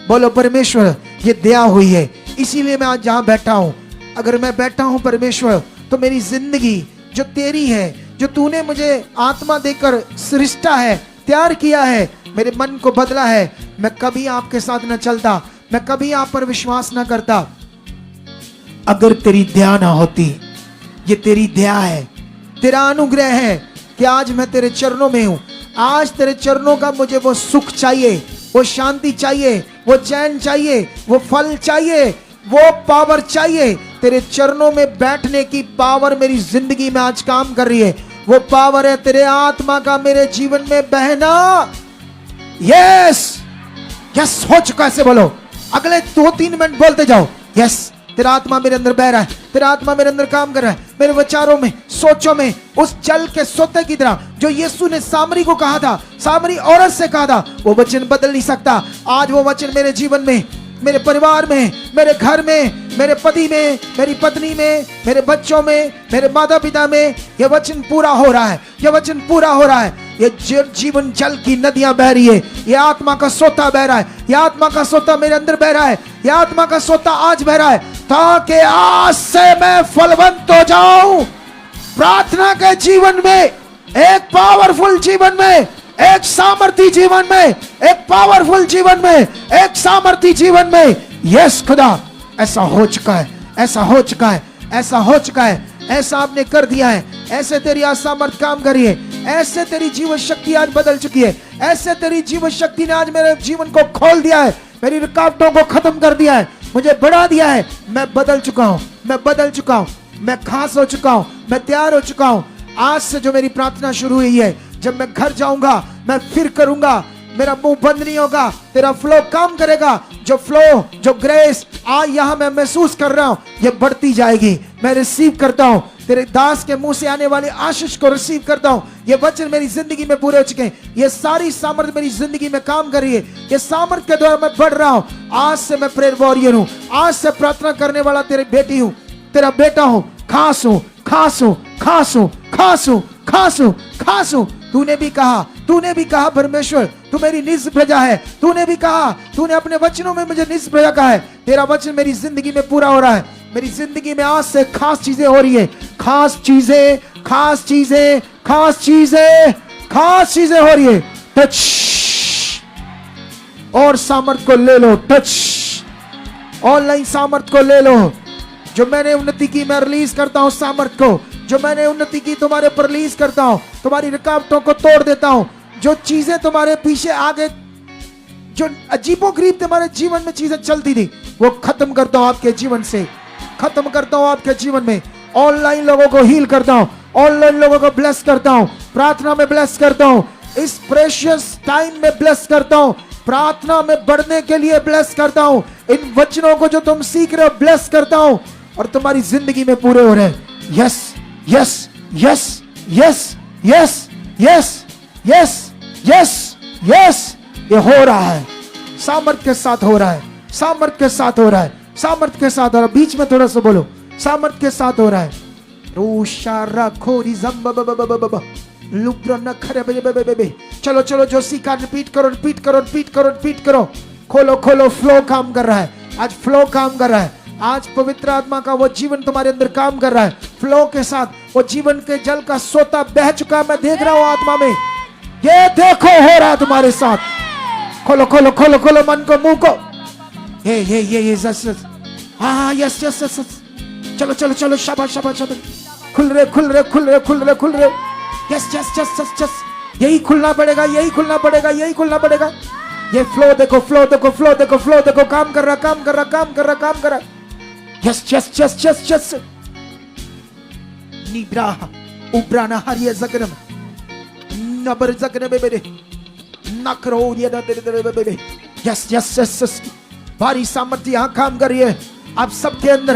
बोलो, परमेश्वर ये दया हुई है, इसीलिए मैं आज जहां बैठा हूं। अगर मैं बैठा हूं परमेश्वर, तो मेरी जिंदगी जो तेरी है, जो तूने मुझे आत्मा देकर सृष्टा है, तैयार किया है, मेरे मन को बदला है। मैं कभी आपके साथ न चलता, मैं कभी आप पर विश्वास न करता, अगर तेरी दया ना होती। ये तेरी दया है, तेरा अनुग्रह है कि आज मैं तेरे चरणों में हूं। आज तेरे चरणों का मुझे वो सुख चाहिए, वो शांति चाहिए, वो चैन चाहिए, वो फल चाहिए, वो पावर चाहिए। तेरे चरणों में बैठने की पावर मेरी जिंदगी में आज काम कर रही है। वो पावर है तेरे आत्मा का मेरे जीवन में बहना। यस यस हो चुका है, से बोलो, अगले 2-3 मिनट बोलते जाओ, यस तेरा आत्मा मेरे अंदर बह रहा है, तेरा आत्मा मेरे अंदर काम कर रहा है, मेरे विचारों में, सोचों में, उस जल के सोते की तरह जो यीशु ने सामरी को कहा था, सामरी औरत से कहा था, वो वचन बदल नहीं सकता। आज वो वचन मेरे जीवन में, मेरे परिवार में, मेरे घर में, मेरे पति में, मेरी पत्नी में, मेरे बच्चों में, मेरे माता पिता में, ये वचन पूरा हो रहा है, ये वचन पूरा हो रहा है। ये जीवन जल की नदियां बह रही है, ये आत्मा का सोता बह रहा है, ये आत्मा का सोता मेरे अंदर बह रहा है, ये आत्मा का सोता आज बह रहा है, ताकि आज से मैं फलवंत हो जाऊं। प्रार्थना के जीवन में, एक पावरफुल जीवन में, एक सामर्थी जीवन में, एक पावरफुल जीवन में, एक सामर्थी जीवन में। यस खुदा, ऐसा हो चुका है, ऐसा हो चुका है, ऐसा हो चुका है, ऐसा आपने कर दिया है। ऐसे तेरी आज सामर्थ काम करी है, ऐसे तेरी जीवन शक्ति आज बदल चुकी है, ऐसे तेरी जीवन शक्ति ने आज मेरे जीवन को खोल दिया है, मेरी रुकावटों को खत्म कर दिया है, मुझे बढ़ा दिया है। मैं बदल चुका हूं, मैं बदल चुका हूं, मैं खास हो चुका हूं, मैं तैयार हो चुका हूं। आज से जो मेरी प्रार्थना शुरू हुई है, जब मैं घर जाऊंगा मैं फिर करूंगा, मेरा मुंह बंद नहीं होगा, तेरा फ्लो काम करेगा। जो फ्लो, जो ग्रेस आज यहां मैं महसूस कर रहा हूं, ये बढ़ती जाएगी। मैं रिसीव करता हूं, तेरे दास के मुंह से आने वाले आशीष को रिसीव करता हूं। ये वचन मेरी जिंदगी में पूरे हो चुके हैं, ये सारी सामर्थ मेरी जिंदगी में काम कर रही है, ये सामर्थ के द्वारा मैं बढ़ रहा हूं। आज से मैं प्रेयर वॉरियर हूं, आज से प्रार्थना करने वाला तेरी बेटी हूं, तेरा बेटा हूं, खास हूं, खास हूं, खास हूं, खास हूं, खास हूं, खास हूं। तूने भी कहा, तूने भी कहा परमेश्वर तू मेरी निज प्रजा है, तूने भी कहा, तूने अपने वचनों में मुझे निज प्रजा कहा है। तेरा वचन मेरी जिंदगी में पूरा हो रहा है, मेरी जिंदगी में आज से खास चीजें हो रही है, खास चीजें, खास चीजें, खास चीजें, खास चीजें हो रही है। टच और सामर्थ को ले लो, टच ऑनलाइन सामर्थ को ले लो। जो मैंने उन्नति की मैं रिलीज करता हूं सामर्थ को, जो मैंने उन्नति की तुम्हारे पर रिलीज करता हूं, तुम्हारी रुकावटों को तोड़ देता हूं। जो चीजें तुम्हारे पीछे आगे, जो अजीबोगरीब तुम्हारे जीवन में चीजें चलती थी, वो खत्म करता हूं आपके जीवन से, खत्म करता हूं आपके जीवन में। ऑनलाइन लोगों को हील करता हूं, ऑनलाइन लोगों को ब्लेस करता हूं, प्रार्थना में ब्लेस करता हूं, इस प्रेशियस टाइम में ब्लेस करता हूं, प्रार्थना में बढ़ने के लिए ब्लेस करता हूं। इन वचनों को जो तुम सीख रहे हो ब्लेस करता हूं, और तुम्हारी जिंदगी में पूरे हो रहे हैं। Yes yes yes yes yes yes yes yes yes, ये हो रहा है, सामर्थ के साथ हो रहा है, सामर्थ के साथ हो रहा है, सामर्थ के साथ हो रहा है। बीच में थोड़ा सा बोलो, सामर्थ के साथ हो रहा है। रोशारा खोरी जम्ब लुब्रा न खरे बे। चलो चलो, जो सीखा रिपीट करो, रिपीट करो, रिपीट करो, रिपीट करो। खोलो खोलो, फ्लो काम कर रहा है आज, फ्लो काम कर रहा है आज। पवित्र आत्मा का वो जीवन तुम्हारे अंदर काम कर रहा है, फ्लो के साथ वो जीवन के जल का सोता बह चुका। मैं देख रहा हूं आत्मा में, ये देखो हो रहा है तुम्हारे साथ। खोलो खोलो खोलो खोलो मन को, मुंह को। ये हाँ यस यस यस। चलो चलो चलो, शाबाश शाबाश शाबाश। खुल रहे खुल रहे खुल रहे खुल रहे खुल रहे। Yes yes yes yes yes, यही खुलना पड़ेगा, यही खुलना पड़ेगा, यही खुलना पड़ेगा। ये फ्लो देखो, फ्लो देखो, फ्लो देखो, फ्लो देखो, काम कर रहा, काम कर रहा, काम कर रहा, काम कर रहा। Yes yes yes yes yes. निब्रा उब्राना हरिया जगरम नबर जगरम बेबे नकरो ये ना तेरे बेबे। यस यस यस यस, भारी सामर्थ्य यहाँ काम कर रही है आप सबके अंदर।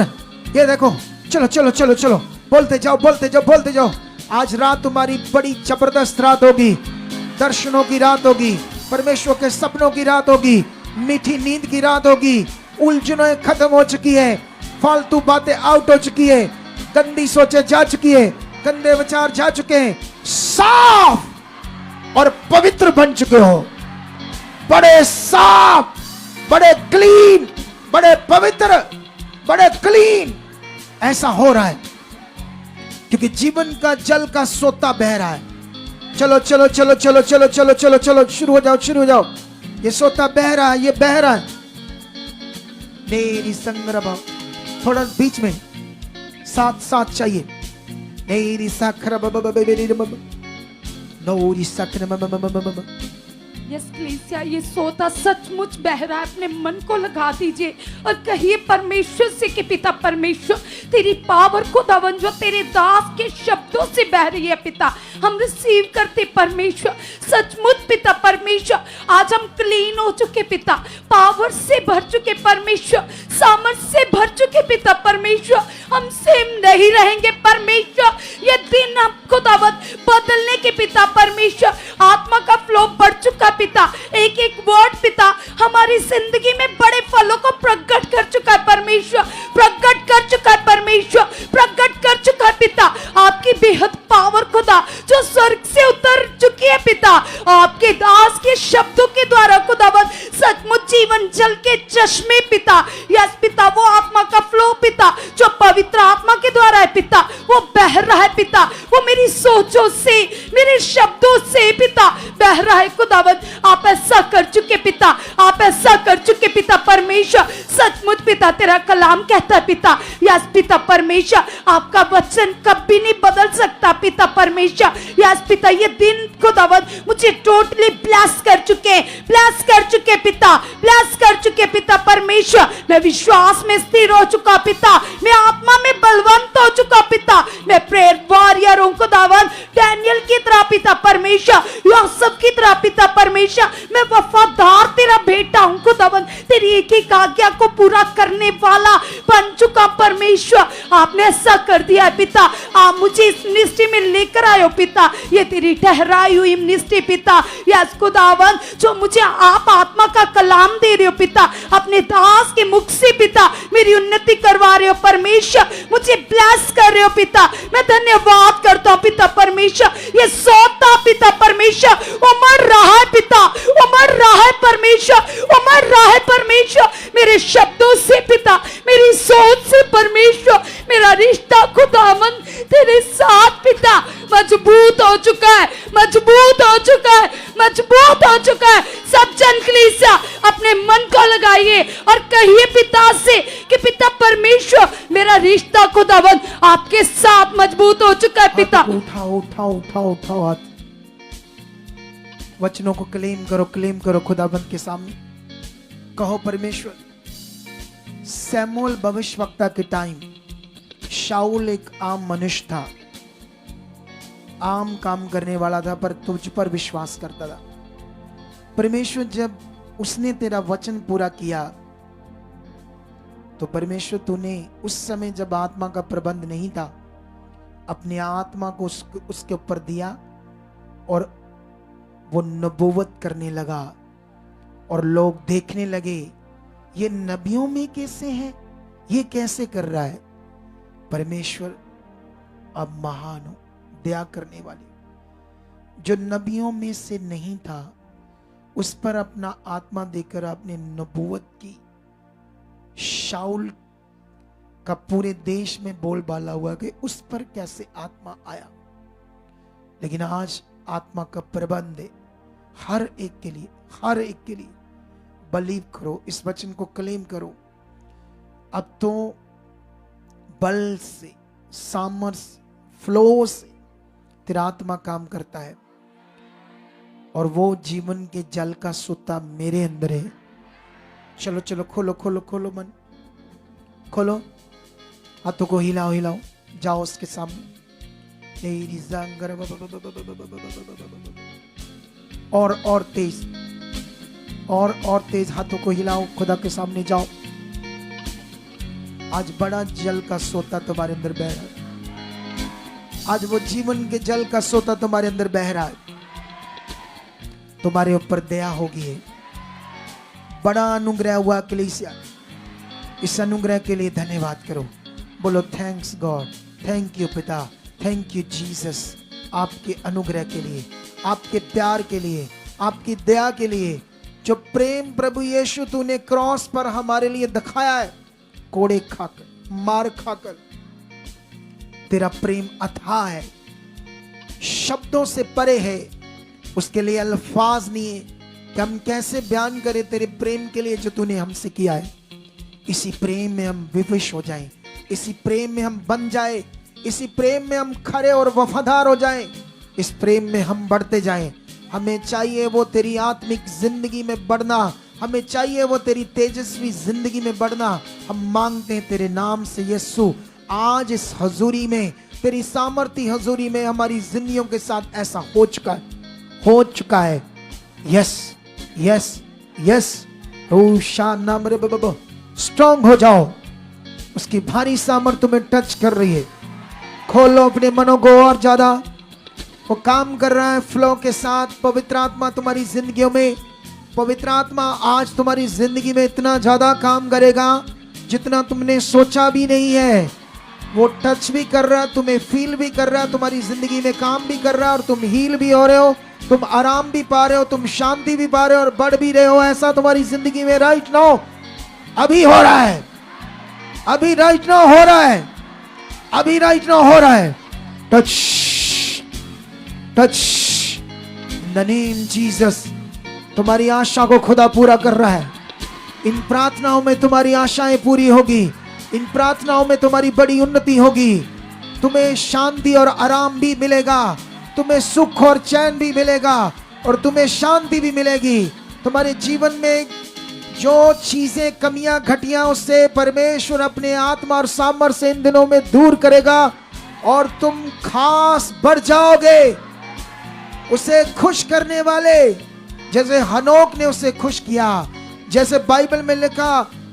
ये देखो, चलो चलो चलो चलो, बोलते जाओ बोलते जाओ बोलते जाओ। आज रात तुम्हारी बड़ी जबरदस्त रात होगी, दर्शनों की रात होगी, परमेश्वर के सपनों की रात होगी, मीठी नींद की रात होगी। उलझनें खत्म हो चुकी है, फालतू बातें आउट हो चुकी है, गंदी सोचें जा चुकी है, गंदे विचार जा चुके हैं, साफ और पवित्र बन चुके हो। बड़े साफ, बड़े क्लीन, बड़े पवित्र, बड़े क्लीन ऐसा हो रहा है क्योंकि जीवन का जल का सोता बह रहा है। चलो चलो चलो चलो चलो चलो चलो चलो, शुरू हो जाओ, शुरू हो जाओ। ये सोता बह रहा है, ये बह रहा है। मेरी संग्रह थोड़ा बीच में साथ साथ चाहिए। मेरी साखर नोरी साखर। यस कलीसिया, ये सोता सचमुच बह रहा है। अपने मन को लगा दीजिए और कहिए परमेश्वर से कि पिता परमेश्वर, तेरी पावर खुदावन जो तेरे दास के शब्दों से बह रही है पिता, हम रिसीव करते परमेश्वर। सचमुच पिता परमेश्वर, आज हम क्लीन हो चुके पिता, पावर से भर चुके परमेश्वर, सामर्थ से भर चुके पिता परमेश्वर। हम सेम नहीं रहेंगे परमेश्वर। ये दिन हम खुदावन बदलने के पिता परमेश्वर, आत्मा का फ्लो बढ़ चुका पिता। एक एक वर्ड पिता हमारी जिंदगी में बड़े फलों को प्रकट कर चुका है परमेश्वर, प्रकट कर चुका है परमेश्वर, प्रकट कर चुका है पिता। आपकी बेहद पावर खुदा जो स्वर्ग से उतर चुकी है पिता, आपके दास के शब्दों के द्वारा खुदावन सचमुच जीवन जल के चश्मे पिता, यस पिता, वो आत्मा का फ्लो पिता जो पवित्र आत्मा के द्वारा है पिता, वो बह रहा है पिता। वो मेरी सोचों से, मेरे शब्दों से पिता बह रहा है खुदावन। आप ऐसा कर चुके पिता, आप ऐसा कर चुके पिता परमेश्वर। सचमुच पिता तेरा कलाम कहता है पिता, यस पिता परमेश्वर, आपका वचन कभी नहीं बदल सकता पिता परमेश्वर। यस पिता, ये दिन खुदावन मुझे टोटली ब्लेस कर चुके, ब्लेस कर चुके पिता, ब्लेस कर चुके पिता परमेश्वर। मैं विश्वास में स्थिर हो चुका पिता, मैं आत्मा में बलवंत हो चुका पिता, मैं प्रेयर वॉरियर हूं खुदावन, डैनियल की तरह पिता परमेश्वर, यूसुफ की तरह पिता परमेश्वर। मैं वफादार तेरा बेटा हूं खुदावन, तेरी एक एक आज्ञा को पूरा करने वाला बन चुका परमेश्वर। आपने ऐसा कर दिया है पिता, आप मुझे इस निष्ठा में लेकर आए हो पिता। ये तेरी ठहराई हुई निष्ठा पिता, यस खुदावन, जो मुझे आप आत्मा का कलाम दे रहे हो पिता, अपने दास के मुख से पिता मेरी उन्नति करवा रहे हो परमेश्वर, मुझे ब्लेस कर रहे हो पिता। मैं धन्यवाद करता हूं पिता परमेश्वर। ये सोता पिता परमेश्वर वो मर रहा है पिता, वो मर रहा है परमेश्वर, वो मर रहा है परमेश्वर। मेरे शब्दों से पिता, मेरी सोच से परमेश्वर, मेरा रिश्ता खुदावन तेरे साथ पिता मजबूत हो चुका है, मजबूत हो चुका है, मजबूत हो चुका है। सब जन कलीसिया अपने मन को लगाइए और कहिए पिता से कि पिता परमेश्वर, मेरा रिश्ता खुदावन आपके साथ मजबूत हो चुका है पिता। उठाओ उठाओ उठाओ उठाओ हाथ, वचनों को क्लेम करो, क्लेम करो खुदाबंद के सामने। कहो परमेश्वर, सैमुअल भविष्यवक्ता के टाइम शाऊल एक आम मनुष्य था, आम काम करने वाला था, पर तुझ पर विश्वास करता था। परमेश्वर जब उसने तेरा वचन पूरा किया तो परमेश्वर तूने उस समय जब आत्मा का प्रबंध नहीं था, अपनी आत्मा को उसके ऊपर दिया और वो नबूवत करने लगा और लोग देखने लगे ये नबियों में कैसे है, ये कैसे कर रहा है। परमेश्वर अब महान हो, दया करने वाले, जो नबियों में से नहीं था उस पर अपना आत्मा देकर आपने नबूवत की। शाऊल का पूरे देश में बोलबाला हुआ कि उस पर कैसे आत्मा आया, लेकिन आज आत्मा का प्रबंध है हर एक के लिए, हर एक के लिए। बिलीव करो, इस वचन को क्लेम करो। अब तो बल से, सामर्थ, फ्लो से तेरा आत्मा काम करता है, और वो जीवन के जल का सोता मेरे अंदर है। चलो चलो, खोलो खोलो खोलो, मन खोलो, हाथों को हिलाओ हिलाओ, जाओ उसके सामने। और तेज, और तेज हाथों को हिलाओ, खुदा के सामने जाओ। आज बड़ा जल का सोता तुम्हारे अंदर बह रहा है। आज वो जीवन के जल का सोता तुम्हारे अंदर बह रहा है। तुम्हारे ऊपर दया होगी है। बड़ा अनुग्रह हुआ कलीसिया, इस अनुग्रह के लिए धन्यवाद करो। बोलो थैंक्स गॉड, थैंक यू पिता, थैंक यू जीसस, आपके अनुग्रह के लिए, आपके प्यार के लिए, आपकी दया के लिए। जो प्रेम प्रभु यीशु तूने क्रॉस पर हमारे लिए दिखाया है, कोड़े खाकर, मार खाकर, तेरा प्रेम अथाह है, शब्दों से परे है। उसके लिए अल्फाज नहीं है कि हम कैसे बयान करें तेरे प्रेम के लिए जो तूने हमसे किया है। इसी प्रेम में हम विवश हो जाएं, इसी प्रेम में हम बन जाएं, इसी प्रेम में हम खरे और वफादार हो जाएं, इस प्रेम में हम बढ़ते जाएं। हमें चाहिए वो तेरी आत्मिक जिंदगी में बढ़ना, हमें चाहिए वो तेरी तेजस्वी जिंदगी में बढ़ना। हम मांगते हैं तेरे नाम से यीशु, आज इस हजूरी में, तेरी सामर्थी हजूरी में हमारी जिंदगियों के साथ ऐसा हो चुका है। यस यस यस, स्ट्रॉन्ग हो जाओ, उसकी भारी सामर्थ तुम्हें टच कर रही है। खोलो अपने मनों को और ज्यादा, वो काम कर रहा है फ्लो के साथ। पवित्र आत्मा तुम्हारी जिंदगियों में, पवित्र आत्मा आज तुम्हारी जिंदगी में इतना ज्यादा काम करेगा जितना तुमने सोचा भी नहीं है। वो टच भी कर रहा है, तुम्हें फील भी कर रहा है, तुम्हारी जिंदगी में काम भी कर रहा है, और तुम हील भी हो रहे हो, तुम आराम भी पा रहे हो, तुम शांति भी पा रहे हो और बढ़ भी रहे हो। ऐसा तुम्हारी जिंदगी में राइट नाउ अभी हो रहा है, अभी राइट नाउ हो रहा है, अभी राइट नाउ हो रहा है। Touch touch in the name Jesus. तुम्हारी आशा को खुदा पूरा कर रहा है। इन प्रार्थनाओं में तुम्हारी आशाएं पूरी होगी, इन प्रार्थनाओं में तुम्हारी बड़ी उन्नति होगी। तुम्हें शांति और आराम भी मिलेगा, तुम्हें सुख और चैन भी मिलेगा, और तुम्हें शांति भी मिलेगी। तुम्हारे जीवन में जो चीजें कमियां घटियां, उससे परमेश्वर अपने आत्मा और सामर्थ्य से इन दिनों में दूर करेगा, और तुम खास बढ़ जाओगे। उसे खुश करने वाले, जैसे हनोक ने उसे खुश किया, जैसे बाइबल में लिखा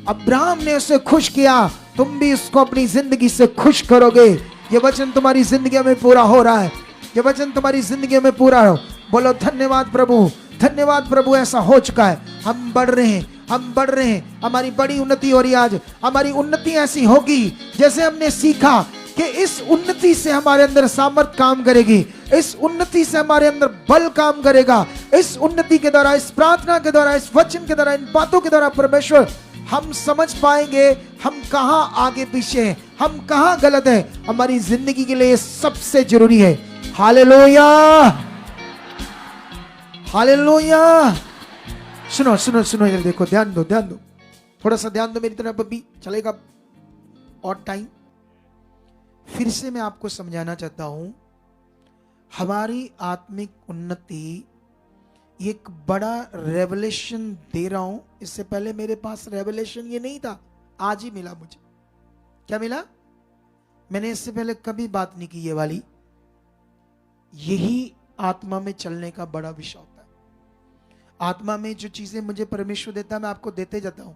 अब्राहम ने उसे खुश किया, तुम भी उसको अपनी जिंदगी से खुश करोगे। ये वचन तुम्हारी जिंदगी में पूरा हो रहा है, ये वचन तुम्हारी जिंदगी में पूरा हो। बोलो धन्यवाद प्रभु, धन्यवाद प्रभु, ऐसा हो चुका है। हम बढ़ रहे हैं, हम बढ़ रहे हैं, हमारी बड़ी उन्नति हो रही है। आज हमारी उन्नति ऐसी होगी जैसे हमने सीखा कि इस उन्नति से हमारे अंदर सामर्थ काम करेगी, इस उन्नति से हमारे अंदर बल काम करेगा। इस उन्नति के द्वारा, इस प्रार्थना के द्वारा, इस वचन के द्वारा, इन बातों के द्वारा परमेश्वर हम समझ पाएंगे हम कहां आगे पीछे हैं, हम कहां गलत है। हमारी जिंदगी के लिए सबसे जरूरी है। Hallelujah, hallelujah. सुनो सुनो सुनो, इधर देखो, ध्यान दो, ध्यान दो, थोड़ा सा ध्यान दो मेरी तरफ। अभी चलेगा और टाइम। फिर से मैं आपको समझाना चाहता हूं, हमारी आत्मिक उन्नति एक बड़ा रेवलेशन दे रहा हूं। इससे पहले मेरे पास रेवलेशन ये नहीं था, आज ही मिला मुझे। क्या मिला? मैंने इससे पहले कभी बात नहीं की ये वाली। यही आत्मा में चलने का बड़ा विषय होता है। आत्मा में जो चीजें मुझे परमेश्वर देता है, मैं आपको देते जाता हूं,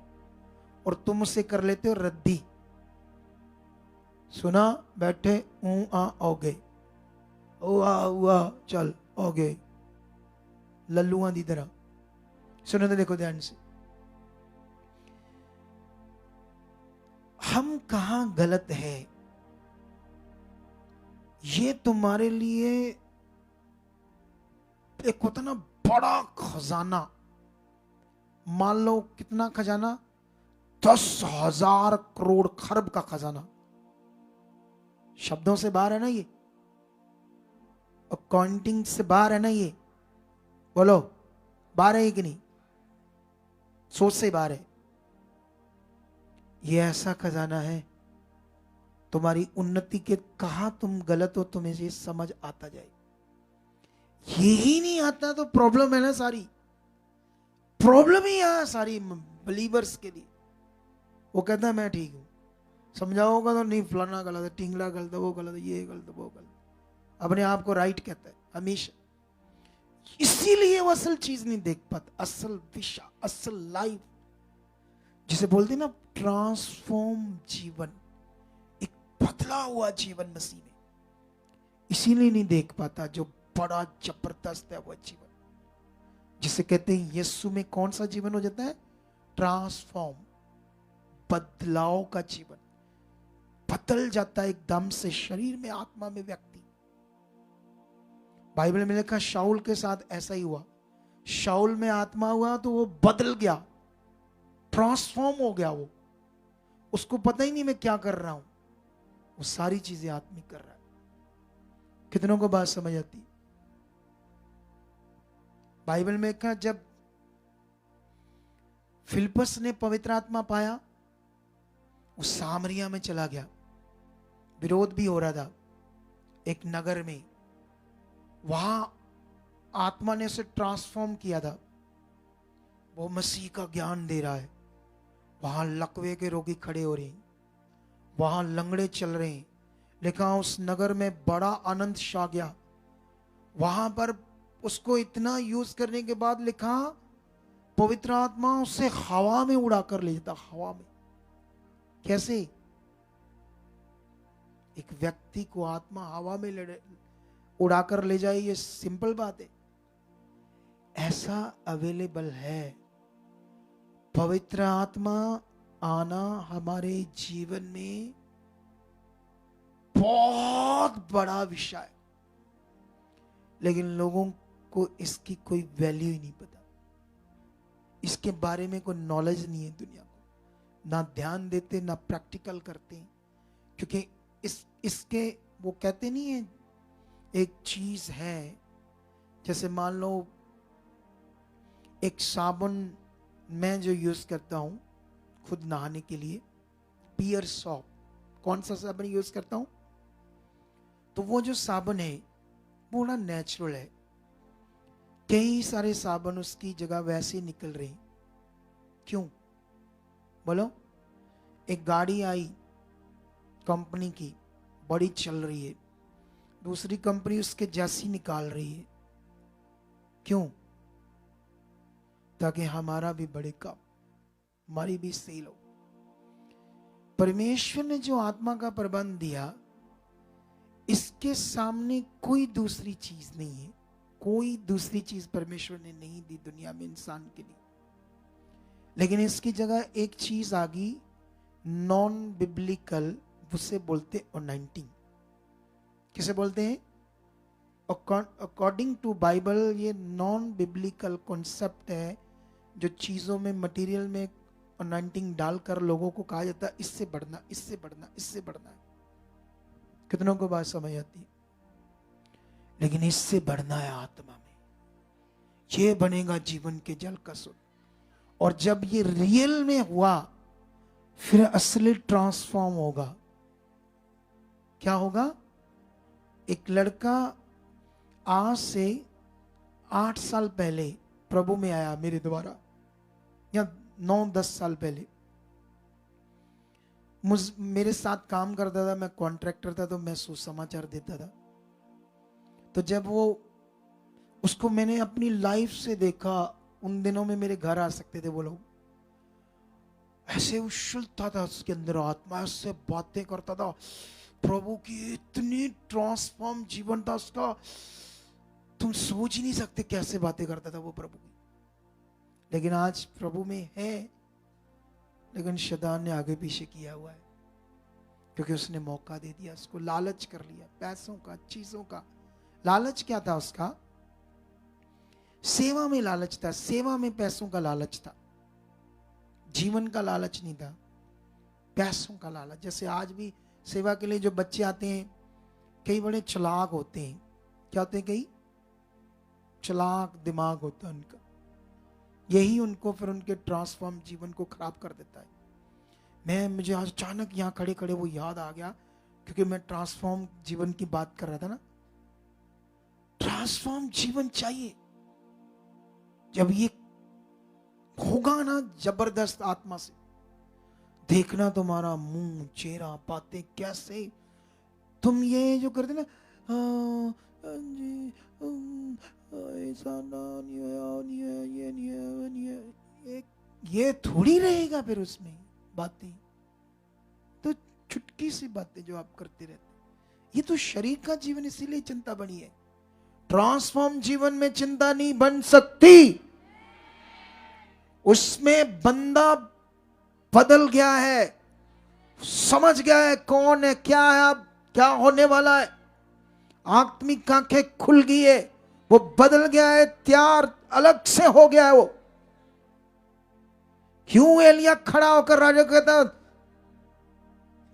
और तुम उसे कर लेते हो रद्दी। सुना, बैठे, आ गए, हुआ चल हो गए, लल्लुआ दी तरह। सुनो तो देखो ध्यान से, हम कहां गलत है, ये तुम्हारे लिए एक होता ना बड़ा खजाना। मान लो कितना खजाना, 10,000 करोड़ खरब का खजाना। शब्दों से बाहर है ना ये, अकाउंटिंग से बाहर है ना ये। बोलो बाहर है कि नहीं? सोच से बाहर है। ये ऐसा खजाना है तुम्हारी उन्नति के कहाँ तुम गलत हो तुम्हें ये समझ आता जाए। यही नहीं आता तो प्रॉब्लम है ना, सारी प्रॉब्लम ही यहाँ सारी बिलीवर्स के लिए। वो कहता है मैं ठीक हूं, समझाओगा तो नहीं, फलाना गलत है, टिंगला गलत है, वो गलत है, ये गलत है, वो गलत है, अपने आप को राइट कहता है हमेशा। इसीलिए वो असल चीज नहीं देख पाता, असल दिशा, असल लाइफ, जिसे बोलते हैं ना ट्रांसफॉर्म जीवन, एक बदला हुआ जीवन मसीह में, इसीलिए नहीं देख पाता। जो बड़ा जबरदस्त है वो जीवन, जिसे कहते हैं यीशु में कौन सा जीवन हो जाता है, ट्रांसफॉर्म, बदलाव का जीवन, बदल जाता है एकदम से शरीर में, आत्मा में व्यक्ति। बाइबल में लिखा शाऊल के साथ ऐसा ही हुआ। शाऊल में आत्मा हुआ तो वो बदल गया, ट्रांसफॉर्म हो गया। वो उसको पता ही नहीं मैं क्या कर रहा हूं, वो सारी चीजें आत्मिक कर रहा है। कितनों को बात समझ आती है? बाइबल में लिखा जब फिलिप्पस ने पवित्र आत्मा पाया, वो सामरिया में चला गया। विरोध भी हो रहा था एक नगर में, वहां आत्मा ने उसे ट्रांसफॉर्म किया था। वो मसीह का ज्ञान दे रहा है, वहां लकवे के रोगी खड़े हो रहे हैं, वहां लंगड़े चल रहे हैं। लिखा उस नगर में बड़ा आनंद छा गया। वहां पर उसको इतना यूज करने के बाद लिखा पवित्र आत्मा उसे हवा में उड़ाकर ले जाता। हवा में कैसे? एक व्यक्ति को आत्मा हवा में उड़ाकर ले जाए, ये सिंपल बात है। ऐसा अवेलेबल है। पवित्र आत्मा आना हमारे जीवन में बहुत बड़ा विषय है, लेकिन लोगों को इसकी कोई वैल्यू ही नहीं पता, इसके बारे में कोई नॉलेज नहीं है। दुनिया को ना ध्यान देते, ना प्रैक्टिकल करते हैं, क्योंकि इसके वो कहते नहीं है, एक चीज है जैसे मान लो एक साबुन मैं जो यूज करता हूं खुद नहाने के लिए, पियर सॉप, कौन सा साबुन यूज करता हूं, तो वो जो साबुन है वो ना नेचुरल है। कई सारे साबुन उसकी जगह वैसे ही निकल रहे, क्यों बोलो? एक गाड़ी आई कंपनी की, बड़ी चल रही है, दूसरी कंपनी उसके जैसी निकाल रही है, क्यों? ताकि हमारा भी बड़े काम, हमारी भी सेल हो। परमेश्वर ने जो आत्मा का प्रबंध दिया, इसके सामने कोई दूसरी चीज नहीं है। कोई दूसरी चीज परमेश्वर ने नहीं दी दुनिया में इंसान के लिए, लेकिन इसकी जगह एक चीज आ गई नॉन बिब्लिकल, उसे बोलते अनॉइंटिंग। किसे बोलते हैं? अकॉर्डिंग टू बाइबल ये नॉन बिब्लिकल कॉन्सेप्ट है, जो चीजों में, मटेरियल में अनॉइंटिंग डालकर लोगों को कहा जाता है इससे बढ़ना, इससे बढ़ना, इससे बढ़ना है। कितनों को बात समझ आती है? लेकिन इससे बढ़ना है आत्मा में, ये बनेगा जीवन के जल का सुध। और जब ये रियल में हुआ, फिर असली ट्रांसफॉर्म होगा। क्या होगा? एक लड़का आज से 8 साल पहले प्रभु में आया मेरे द्वारा, या 9-10 साल पहले। मेरे साथ काम करता था, मैं कॉन्ट्रैक्टर था, तो मैं सुसमाचार देता था। तो जब वो उसको मैंने अपनी लाइफ से देखा, उन दिनों में मेरे घर आ सकते थे वो लोग, ऐसे उछलता था उसके अंदर आत्मा, उससे बातें करता था प्रभु की, इतनी ट्रांसफॉर्म जीवन था उसका, तुम सोच ही नहीं सकते कैसे बातें करता था वो प्रभु की। लेकिन आज प्रभु में है, लेकिन शैतान ने आगे पीछे किया हुआ है, क्योंकि उसने मौका दे दिया, उसको लालच कर लिया, पैसों का, चीजों का लालच। क्या था उसका? सेवा में लालच था, सेवा में पैसों का लालच था, जीवन का लालच नहीं था, पैसों का लालच। जैसे आज भी सेवा के लिए जो बच्चे आते हैं, कई बड़े चालाक होते हैं। क्या होते हैं? कई चालाक दिमाग होता है उनका, यही उनको फिर उनके ट्रांसफॉर्म जीवन को खराब कर देता है। मुझे आज अचानक यहाँ खड़े खड़े वो याद आ गया, क्योंकि मैं ट्रांसफॉर्म जीवन की बात कर रहा था ना। ट्रांसफॉर्म जीवन चाहिए। जब ये होगा ना जबरदस्त आत्मा से, देखना तुम्हारा मुंह चेहरा बातें कैसे, तुम ये जो करते ना ऐसा ना ये थोड़ी रहेगा फिर उसमें बातें, तो छुटकी सी बातें जो आप करते रहते, ये तो शरीर का जीवन, इसीलिए चिंता बनी है। ट्रांसफॉर्म जीवन में चिंता नहीं बन सकती। उसमें बंदा बदल गया है, समझ गया है कौन है, क्या है, अब क्या होने वाला है। आत्मिक आंखें खुल गई है, वो बदल गया है, तैयार अलग से हो गया है वो। क्यों एलिया खड़ा होकर राजा कहता,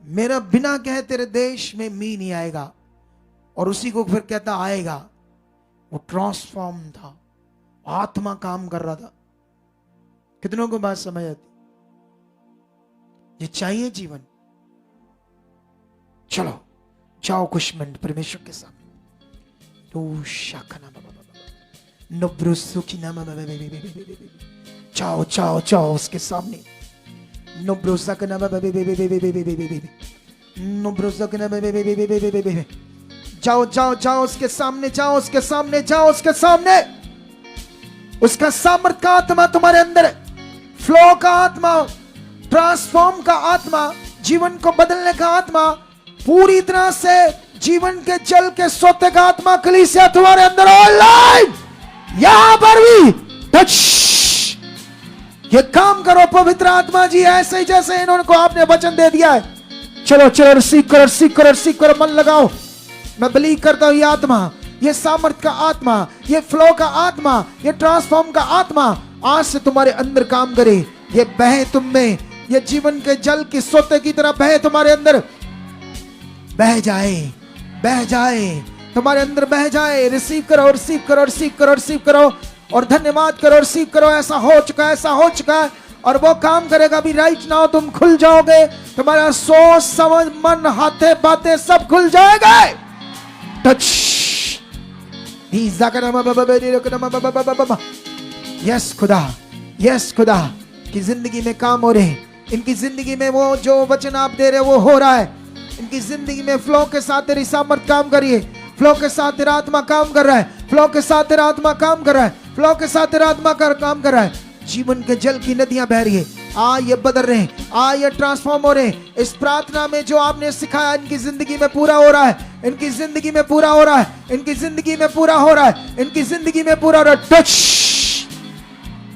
मेरा बिना कहे तेरे देश में मी नहीं आएगा, और उसी को फिर कहता आएगा। वो ट्रांसफॉर्म था, आत्मा काम कर रहा था। कितनों को बात समझ आती? ये चाहिए जीवन। चलो जाओ कुछ मिनट परमेश्वर के सामने। जाओ जाओ जाओ उसके सामने। जाओ जाओ जाओ उसके सामने, जाओ उसके सामने, जाओ उसके सामने। उसका सामर्थ का आत्मा तुम्हारे अंदर है, फ्लो का आत्मा, ट्रांसफॉर्म का आत्मा, जीवन को बदलने का आत्मा, पूरी तरह से जीवन के जल के सोते का आत्मा कलीसिया तुम्हारे अंदर ऑनलाइन यहां पर भी टच। ये काम करो पवित्र आत्मा जी, ऐसे ही जैसे इन्होंने को आपने वचन दे दिया है। चलो चलो रिसीव करो, रिसीव करो, रिसीव करो, मन लगाओ। मैं बिलीव करता हूं ये आत्मा, ये सामर्थ का आत्मा, ये फ्लो का आत्मा, ये ट्रांसफॉर्म का आत्मा आज से तुम्हारे अंदर काम करे। ये बहे तुम में, ये जीवन के जल की सोते की तरह बहे तुम्हारे अंदर, बह जाए, बह जाए, तुम्हारे अंदर बह जाए। रिसीव करो, रिसीव करो, रिसीव करो, रिसीव करो और धन्यवाद करो, रिसीव करो। ऐसा हो चुका है, ऐसा हो चुका है, और वो काम करेगा भी। राइट नाउ तुम खुल जाओगे, तुम्हारा सोच समझ मन हाथे बातें सब खुल जाएगा। टच। यस खुदा, यस खुदा की जिंदगी में काम हो रहे, इनकी जिंदगी में वो जो वचन आप दे रहे वो हो रहा है। इनकी जिंदगी में फ्लो के साथ तेरी सामर्थ काम करिए, फ्लो के साथ तेरा आत्मा काम कर रहा है, फ्लो के साथ तेरा आत्मा काम कर रहा है, फ्लो के साथ तेरा आत्मा काम कर रहा है। जीवन के जल की नदियां बह रही है। ये बदल रहे हैं, ये ट्रांसफॉर्म हो रहे हैं। इस प्रार्थना में जो आपने सिखाया इनकी जिंदगी में पूरा हो रहा है, इनकी जिंदगी में पूरा हो रहा है, इनकी जिंदगी में पूरा हो रहा है, इनकी जिंदगी में पूरा हो रहा है। Touch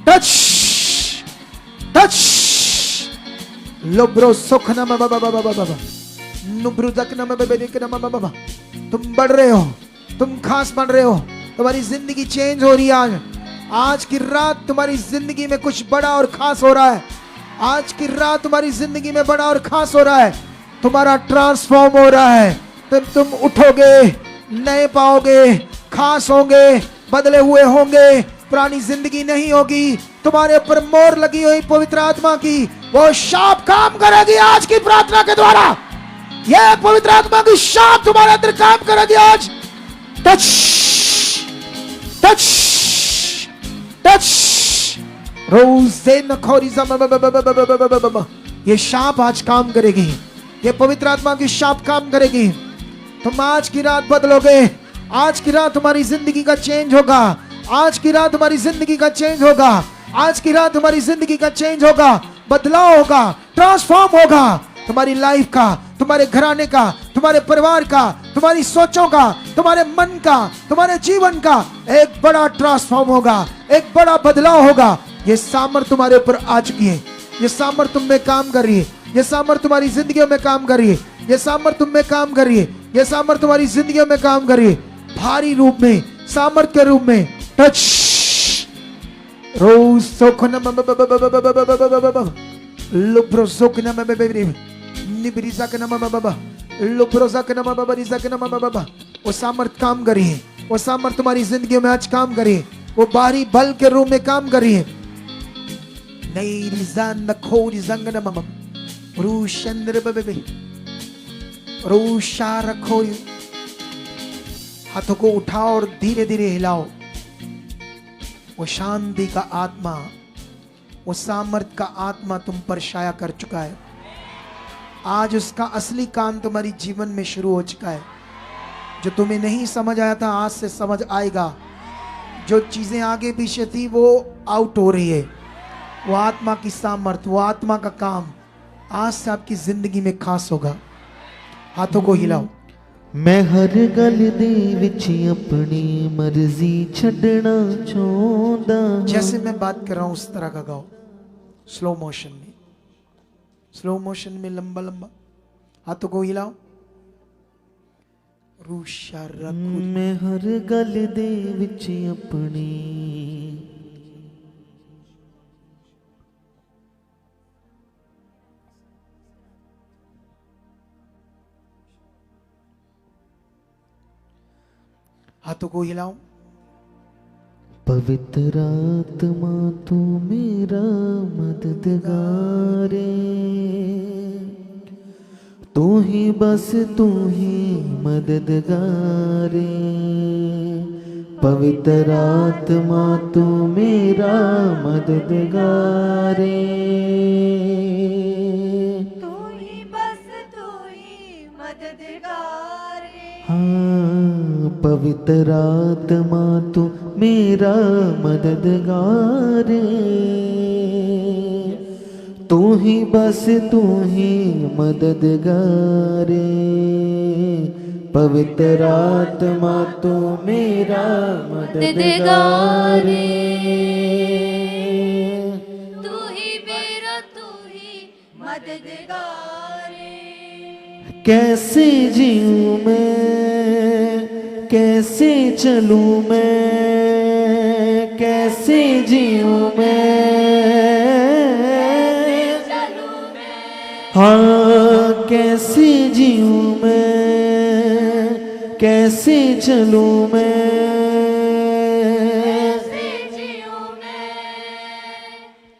touch touch. लोब्रो सुखना तुम बढ़ रहे हो, तुम खास बन रहे हो, तुम्हारी जिंदगी चेंज हो रही है। आज की रात तुम्हारी जिंदगी में कुछ बड़ा और खास हो रहा है। आज की रात तुम्हारी जिंदगी में बड़ा और खास हो रहा है। तुम्हारा ट्रांसफॉर्म हो रहा है। तुम उठोगे, नए पाओगे, खास होंगे, बदले हुए होंगे। पुरानी जिंदगी नहीं होगी। तुम्हारे ऊपर मोहर लगी हुई पवित्र आत्मा की वो शाप काम करेगी आज की प्रार्थना के द्वारा। यह पवित्र आत्मा की शाप तुम्हारे अंदर काम करेगी आज। Touch touch touch. ये शाप आज काम करेगी, ये पवित्र आत्मा की शाप काम करेगी। तुम आज की रात बदलोगे। आज की रात तुम्हारी जिंदगी का चेंज होगा। आज की रात तुम्हारी जिंदगी का चेंज होगा। आज की रात तुम्हारी जिंदगी का चेंज होगा, बदलाव होगा, ट्रांसफॉर्म होगा। तुम्हारी लाइफ का, तुम्हारे घराने का, तुम्हारे परिवार का, तुम्हारी सोचों का, तुम्हारे मन का, तुम्हारे जीवन का एक बड़ा ट्रांसफॉर्म होगा, एक बड़ा बदलाव होगा। ये सामर्थ तुम्हारे ऊपर आ चुकी है। ये सामर्थ तुम में काम कर रही है। ये सामर्थ तुम्हारी जिंदगियों में काम कर रही है। ये सामर्थ तुम में काम कर रही है। ये सामर्थ तुम्हारी जिंदगियों में काम कर रही है, भारी रूप में, सामर्थ के रूप में। टच रोज सोखना लुब्रोसोकना वो सामर्थ काम करी है। वो सामर्थ तुम्हारी जिंदगी में आज काम करी है। वो बाहरी बल के रूप में काम करी है। नई रिजान नखोरी जंगना मम रूशंद्र बबे रोशा रखो, हाथों को उठाओ और धीरे धीरे हिलाओ। वो शांति का आत्मा, वो सामर्थ का आत्मा तुम पर छाया कर चुका है। आज उसका असली काम तुम्हारी जीवन में शुरू हो चुका है। जो तुम्हें नहीं समझ आया था आज से समझ आएगा। जो चीजें आगे पीछे थी वो आउट हो रही है। वो आत्मा की सामर्थ, वो आत्मा का काम आज से आपकी जिंदगी में खास होगा। हाथों को हिलाओ। मैं हर गल दे विच अपनी मर्जी छड़ना चाहता। जैसे मैं बात कर रहा हूं उस तरह का गाओ, स्लो मोशन में, स्लो मोशन में, लंबा लंबा। हाथों को हिलाओ। रूशा रखो। मैं हर गल दे विच अपनी हाथों को हिलाओ। पवित्र आत्मा तू मेरा मददगार, तू ही बस तू ही मददगार। पवित्र आत्मा तू मेरा मददगार, तू ही बस तू ही मददगार। हाँ पवित्र आत्मा तू मेरा मददगार, तू ही बस तू ही मददगार। पवित्र आत्मा तू मेरा मददगार, तू ही मेरा तू ही मददगार। कैसे जीऊं मैं, कैसे चलूं मैं, कैसे जीऊं मैं, हाँ कैसे जीऊं मैं, कैसे चलूं मैं,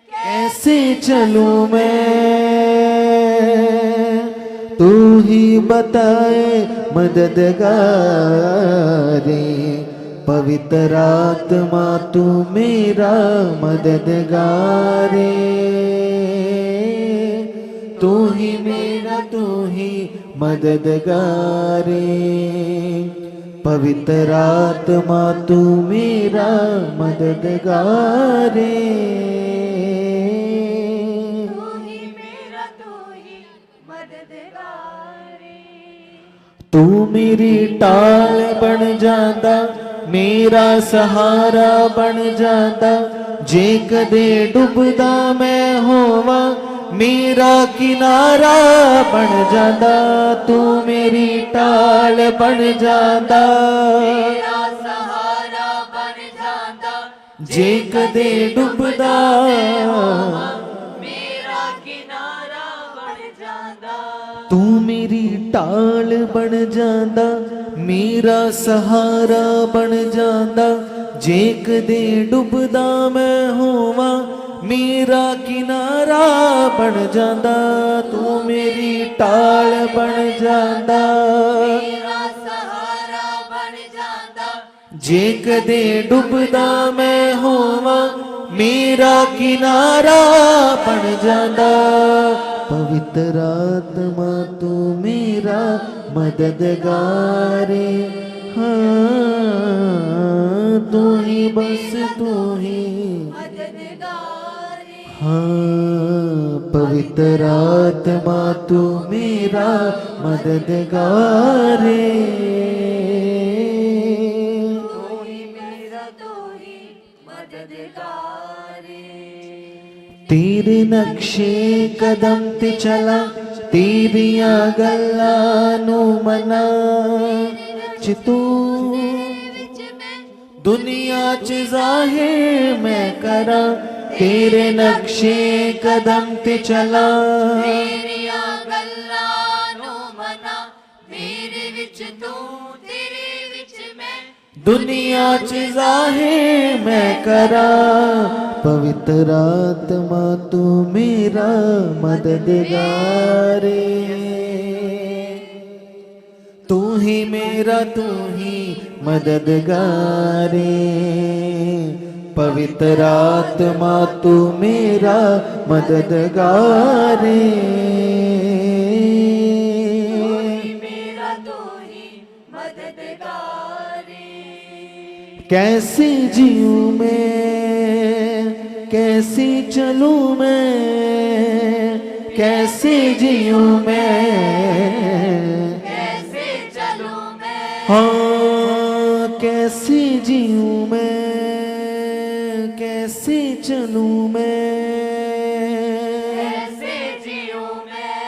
कैसे चलूं मैं, तू ही बताए मददगारे। पवित्र आत्मा तू मेरा मददगारे, तू ही मेरा तू ही मददगारे। पवित्र आत्मा तू मेरा मददगारे, तू मेरी टाल बन जाता, मेरा सहारा बन जाता। जे कदे डुबदा मैं होवा, मेरा किनारा बन जाता। तू मेरी टाल बन जाता, मेरा सहारा बन जाता। जे कदे डुबदा मेरा किनारा बन जाता। तू मेरी टाल बन जाता, मेरा सहारा बन जाता। जे कदे डुबदा मैं होवा, मेरा किनारा बन जाता। तू मेरी टाल बन जाता, मेरा सहारा बन जाता। जे कदे डुबदा मैं होवा, मेरा किनारा बन जाता। पवित्र आत्मा तू मेरा मददगारे, हाँ तू ही बस तू ही मददगार। हाँ पवित्र आत्मा तू मेरा मददगारे, तू ही मेरा तू ही मददगार। तेरे नक्शे कदम ते चला, तेरिया गल्ला नू मना च तू। दुनिया च जाहिर मैं करा, तेरे नक्शे कदम ते चला। तेरिया गल्लां नू मना, मेरे विच तू तेरे विच मैं। दुनिया च जाहिर मैं करा। पवित्र आत्मा तू मेरा मददगारे, तू ही मेरा तू ही मददगारे पवित्र आत्मा तू मेरा मददगारे मेरा तो ही मददगारे कैसे जीऊं मैं कैसे चलूं मैं कैसे जीऊं मैं कैसे चलूं मैं हाँ कैसे जीऊं मैं कैसे चलूं मैं कैसे जीऊं मैं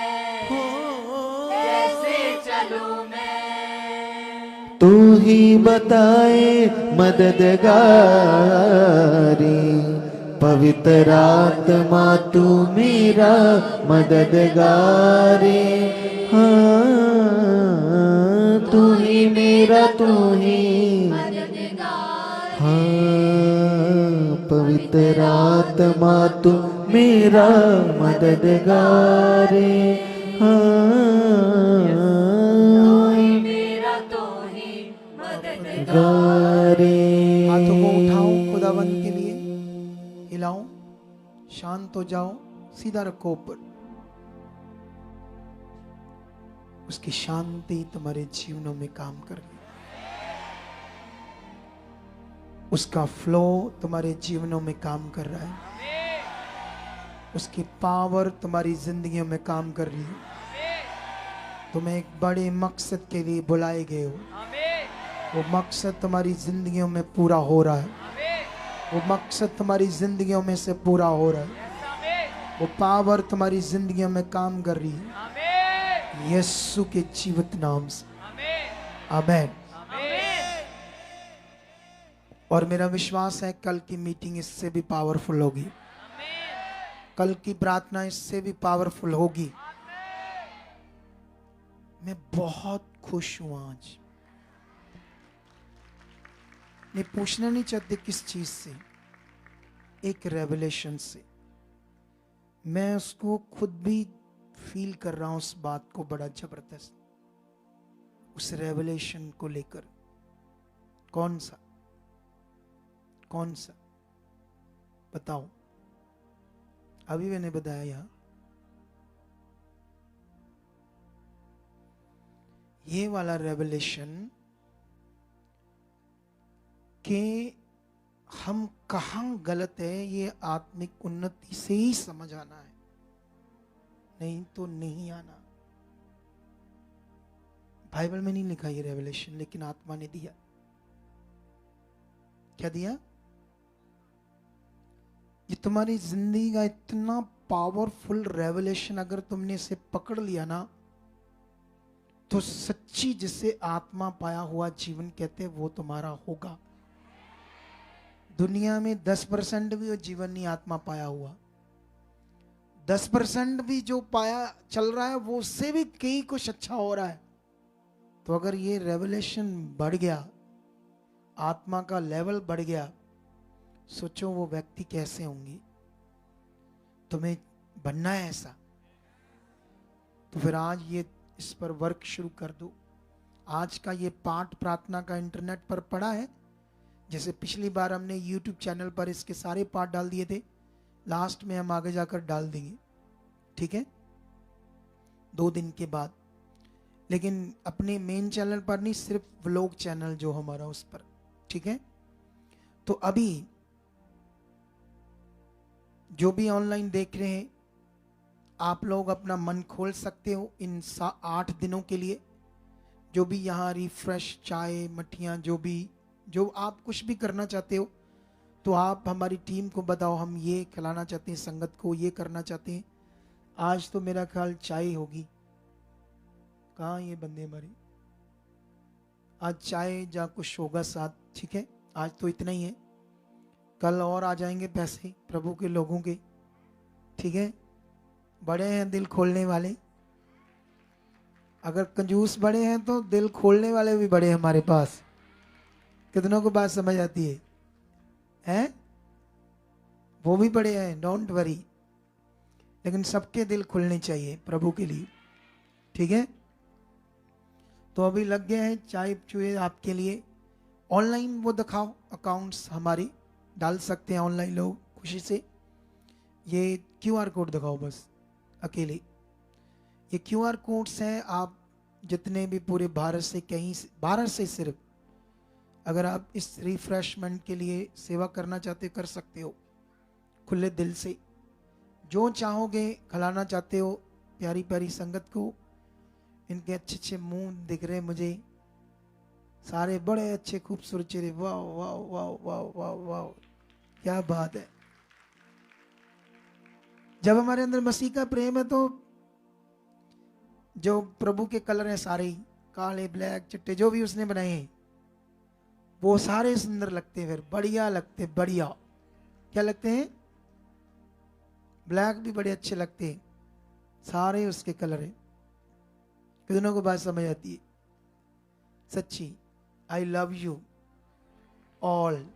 कैसे चलूं मैं तू ही बताए मददगारी पवित्र आत्मा तू मेरा मददगारी हाँ तू ही मेरा तू ही मददगार हाँ पवित्र आत्मा तू मेरा मददगारी हाँ मेरा तो ही मददगार गारे हाथों को उठाऊं खुदावंत के लिए, हिलाऊं, शांत हो जाओ, सीधा रखो ऊपर। उसकी शांति तुम्हारे जीवनों में काम कर रही है, उसका फ्लो तुम्हारे जीवनों में काम कर रहा है, उसकी पावर तुम्हारी जिंदगियों में काम कर रही है। तुम्हें एक बड़े मकसद के लिए बुलाए गए हो, वो मकसद तुम्हारी जिंदगियों में पूरा हो रहा है, वो मकसद तुम्हारी जिंदगियों में से पूरा हो रहा है, वो पावर तुम्हारी जिंदगियों में काम कर रही है यीशु के जीवित नाम से। आमीन। और मेरा विश्वास है कल की मीटिंग इससे भी पावरफुल होगी, कल की प्रार्थना इससे भी पावरफुल होगी। मैं बहुत खुश हूं आज। मैं पूछना नहीं चाहते किस चीज से, एक रेवलेशन से। मैं उसको खुद भी फील कर रहा हूं, उस बात को बड़ा जबरदस्त, उस रेवलेशन को लेकर। कौन सा बताओ? अभी मैंने बताया यहां, ये वाला रेवलेशन कि हम कहां गलत है, ये आत्मिक उन्नति से ही समझ आना है, नहीं तो नहीं आना। बाइबल में नहीं लिखा ये रेवलेशन, लेकिन आत्मा ने दिया। क्या दिया? ये तुम्हारी जिंदगी का इतना पावरफुल रेवलेशन, अगर तुमने इसे पकड़ लिया ना, तो सच्ची जिसे आत्मा पाया हुआ जीवन कहते हैं वो तुम्हारा होगा। दुनिया में 10% भी वो जीवन नहीं आत्मा पाया हुआ, 10% भी जो पाया चल रहा है वो उससे भी कहीं कुछ अच्छा हो रहा है। तो अगर ये रेवलेशन बढ़ गया, आत्मा का लेवल बढ़ गया, सोचो वो व्यक्ति कैसे होंगे। तुम्हें बनना है ऐसा, तो फिर आज ये इस पर वर्क शुरू कर दो। आज का ये पाठ प्रार्थना का इंटरनेट पर पड़ा है, जैसे पिछली बार हमने YouTube चैनल पर इसके सारे पाठ डाल दिए थे, लास्ट में हम आगे जाकर डाल देंगे, ठीक है, 2 दिन के बाद। लेकिन अपने मेन चैनल पर नहीं, सिर्फ व्लॉग चैनल जो हमारा उस पर, ठीक है। तो अभी जो भी ऑनलाइन देख रहे हैं, आप लोग अपना मन खोल सकते हो इन 8 दिनों के लिए। जो भी यहाँ रिफ्रेश, चाय, मठियाँ, जो आप कुछ भी करना चाहते हो, तो आप हमारी टीम को बताओ, हम ये खिलाना चाहते हैं, संगत को ये करना चाहते हैं। आज तो मेरा ख्याल चाय होगी। कहाँ ये बंदे हमारे? आज चाय जा कुछ होगा साथ, ठीक है। आज तो इतना ही है, कल और आ जाएंगे पैसे प्रभु के लोगों के, ठीक है। बड़े हैं दिल खोलने वाले, अगर कंजूस बड़े हैं तो दिल खोलने वाले भी बड़े हैं हमारे पास। कितनों को बात समझ आती है? हैं? वो भी बड़े हैं, डोंट वरी। लेकिन सबके दिल खुलने चाहिए प्रभु के लिए, ठीक है। तो अभी लग गए हैं चाय चूहे आपके लिए। ऑनलाइन वो दिखाओ, अकाउंट्स हमारी डाल सकते हैं ऑनलाइन लोग खुशी से। ये क्यूआर कोड दिखाओ बस अकेले। ये क्यूआर कोड्स हैं, आप जितने भी पूरे भारत से, कहीं से, भारत से सिर्फ अगर आप इस रिफ्रेशमेंट के लिए सेवा करना चाहते हो कर सकते हो खुले दिल से। जो चाहोगे खिलाना चाहते हो प्यारी प्यारी संगत को। इनके अच्छे अच्छे मुंह दिख रहे मुझे, सारे बड़े अच्छे खूबसूरत चेहरे। वाह वाह वाह वाह वाह वाह, क्या बात है। जब हमारे अंदर मसीह का प्रेम है तो जो प्रभु के कलर हैं सारे ही, काले ब्लैक चिट्टे जो भी उसने बनाए हैं, वो सारे सुंदर लगते हैं, फिर बढ़िया लगते, बढ़िया। क्या लगते हैं? ब्लैक भी बड़े अच्छे लगते हैं, सारे उसके कलर हैं। कितनों को बात समझ आती है? सच्ची आई लव यू ऑल,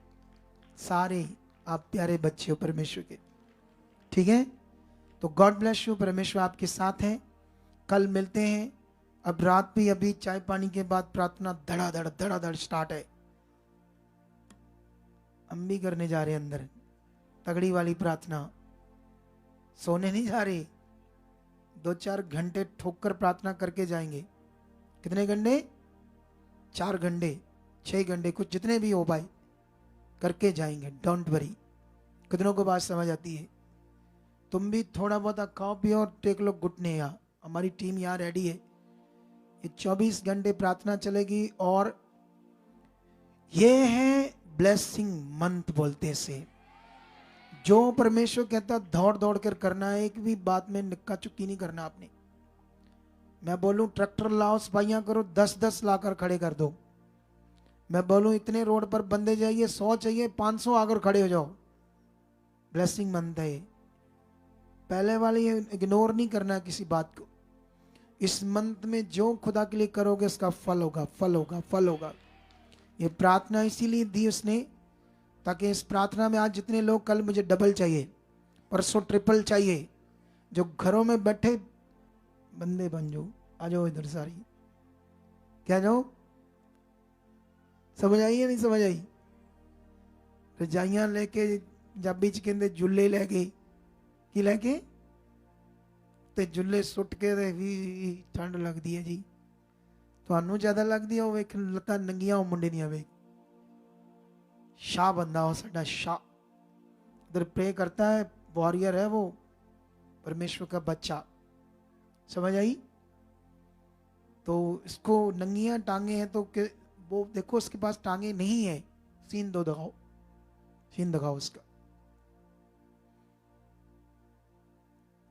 सारे आप प्यारे बच्चे हो परमेश्वर के। ठीक है, तो गॉड ब्लेस यू। परमेश्वर आपके साथ है। कल मिलते हैं। अब रात भी अभी चाय पानी के बाद प्रार्थना धड़ाधड़ स्टार्ट है। हम भी करने जा रहे हैं अंदर तगड़ी वाली प्रार्थना। सोने नहीं जा रहे, 2-4 घंटे ठोक कर प्रार्थना करके जाएंगे। कितने घंटे? 4 घंटे, 6 घंटे, कुछ जितने भी हो भाई करके जाएंगे। Don't worry. कितनों को बात समझ आती है? तुम भी थोड़ा बहुत खाओ पियो और टेक लो घुटने। यहाँ हमारी टीम यहाँ रेडी है। ये 24 घंटे प्रार्थना चलेगी और ये है ब्लेसिंग मंथ बोलते हैं इसे। जो परमेश्वर कहता दौड़ दौड़ कर करना है, एक भी बात में निक्का चुक्की नहीं करना आपने। मैं बोलूं ट्रैक्टर लाओ सफाइयां करो, 10-10 लाकर खड़े कर दो। मैं बोलूं इतने रोड पर बंदे चाहिए, 100 चाहिए, 500 आकर खड़े हो जाओ। ब्लेसिंग मंथ है। पहले वाली इग्नोर नहीं करना किसी बात को। इस मंथ में जो खुदा के लिए करोगे उसका फल होगा, फल होगा, फल होगा। ये प्रार्थना इसीलिए दी उसने ताकि इस प्रार्थना में आज जितने लोग, कल मुझे डबल चाहिए, परसों ट्रिपल चाहिए, जो घरों में बैठे बंदे बन जाओ। आ जाओ इधर सारी। क्या जाओ? समझ आई या नहीं समझ आई? रजाइयां लेके पंजाबी च कहते जुल्ले ले गए। की लैके? ते जुल्ले सुट के भी ठंड लगती है जी। ਤੁਹਾਨੂੰ ਜ਼ਿਆਦਾ ਲੱਗਦੀ ਹੋ ਵੇਖ ਲੱਤਾਂ ਨੰਗੀਆਂ ਹੋ ਮੁੰਡੇ ਦੀਆਂ ਵੇਖ। शाह बंदा हो साडा शाह। इधर प्रे करता है, वॉरियर है वो, परमेश्वर का बच्चा। समझ आई? तो इसको नंगियां टांगे हैं तो वो देखो उसके पास टांगे नहीं है। सीन दो दिखाओ, सीन दिखाओ उसका।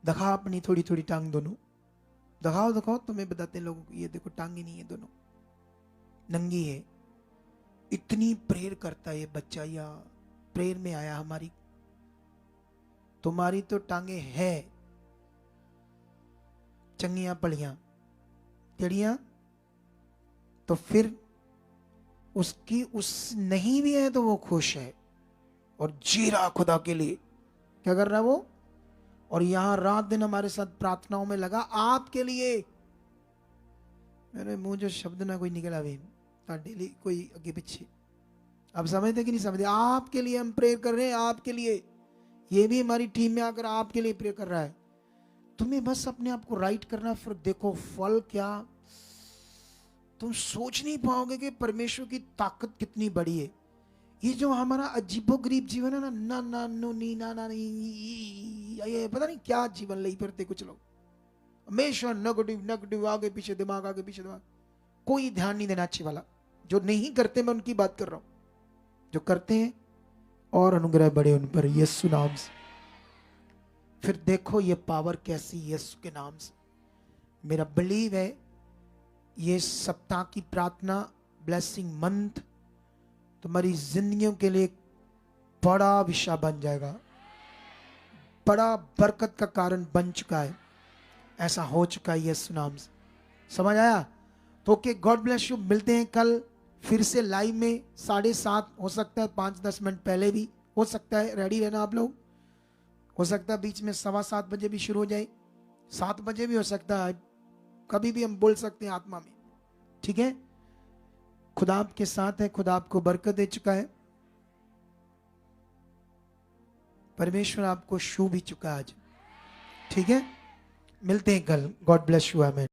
दिखा अपनी थोड़ी थोड़ी टांग दोनों। दिखाओ दिखाओ, तुम्हें बताते हैं लोगों को, ये देखो टांगे नहीं है, दोनों नंगी है। इतनी प्रेयर करता है ये बच्चा। या प्रेयर में आया हमारी। तुम्हारी तो टांगे है चंगियां पड़ियां टेढ़ियां, तो फिर उसकी उस नहीं भी है तो वो खुश है और जी रहा खुदा के लिए। क्या कर रहा है वो? और यहां रात दिन हमारे साथ प्रार्थनाओं में लगा आपके लिए। मेरे मुंह जो शब्द ना कोई निकला भी डेली कोई आगे पीछे। आप समझते कि नहीं समझते? आपके लिए हम प्रेयर कर रहे हैं, आपके लिए। ये भी हमारी टीम में आकर आपके लिए प्रेयर कर रहा है। तुम्हें बस अपने आप को राइट करना, फिर देखो फल क्या। तुम सोच नहीं पाओगे कि परमेश्वर की ताकत कितनी बड़ी है। ये जो हमारा अजीबोगरीब जीवन है ना, ना ना नो नी ना ना नी, ये पता नहीं क्या जीवन ले फिरते कुछ लोग। हमेशा नेगेटिव नेगेटिव, आगे पीछे दिमाग, आगे पीछे दिमाग, कोई ध्यान नहीं देना अच्छे वाला। जो नहीं करते मैं उनकी बात कर रहा हूं, जो करते हैं और अनुग्रह बड़े उन पर यीशु नाम से। फिर देखो ये पावर कैसी यीशु के नाम से। मेरा बिलीव है ये सप्ताह की प्रार्थना ब्लेसिंग मंथ तुम्हारी जिंदगियों के लिए बड़ा विषय बन जाएगा, बड़ा बरकत का कारण बन चुका है। ऐसा हो चुका है यीशु नाम से। समझ आया? तो ओके, गॉड ब्लेस यू। मिलते हैं कल फिर से लाइव में 7:30। हो सकता है 5-10 मिनट पहले भी हो सकता है। रेडी रहना आप लोग। हो सकता है बीच में 7:15 बजे भी शुरू हो जाए, 7 बजे भी हो सकता है। कभी भी हम बोल सकते हैं आत्मा में। ठीक है, खुदा आपके साथ है, खुदा आपको बरकत दे चुका है, परमेश्वर आपको छू भी चुका है आज। ठीक है, मिलते हैं कल। God bless you. आमीन।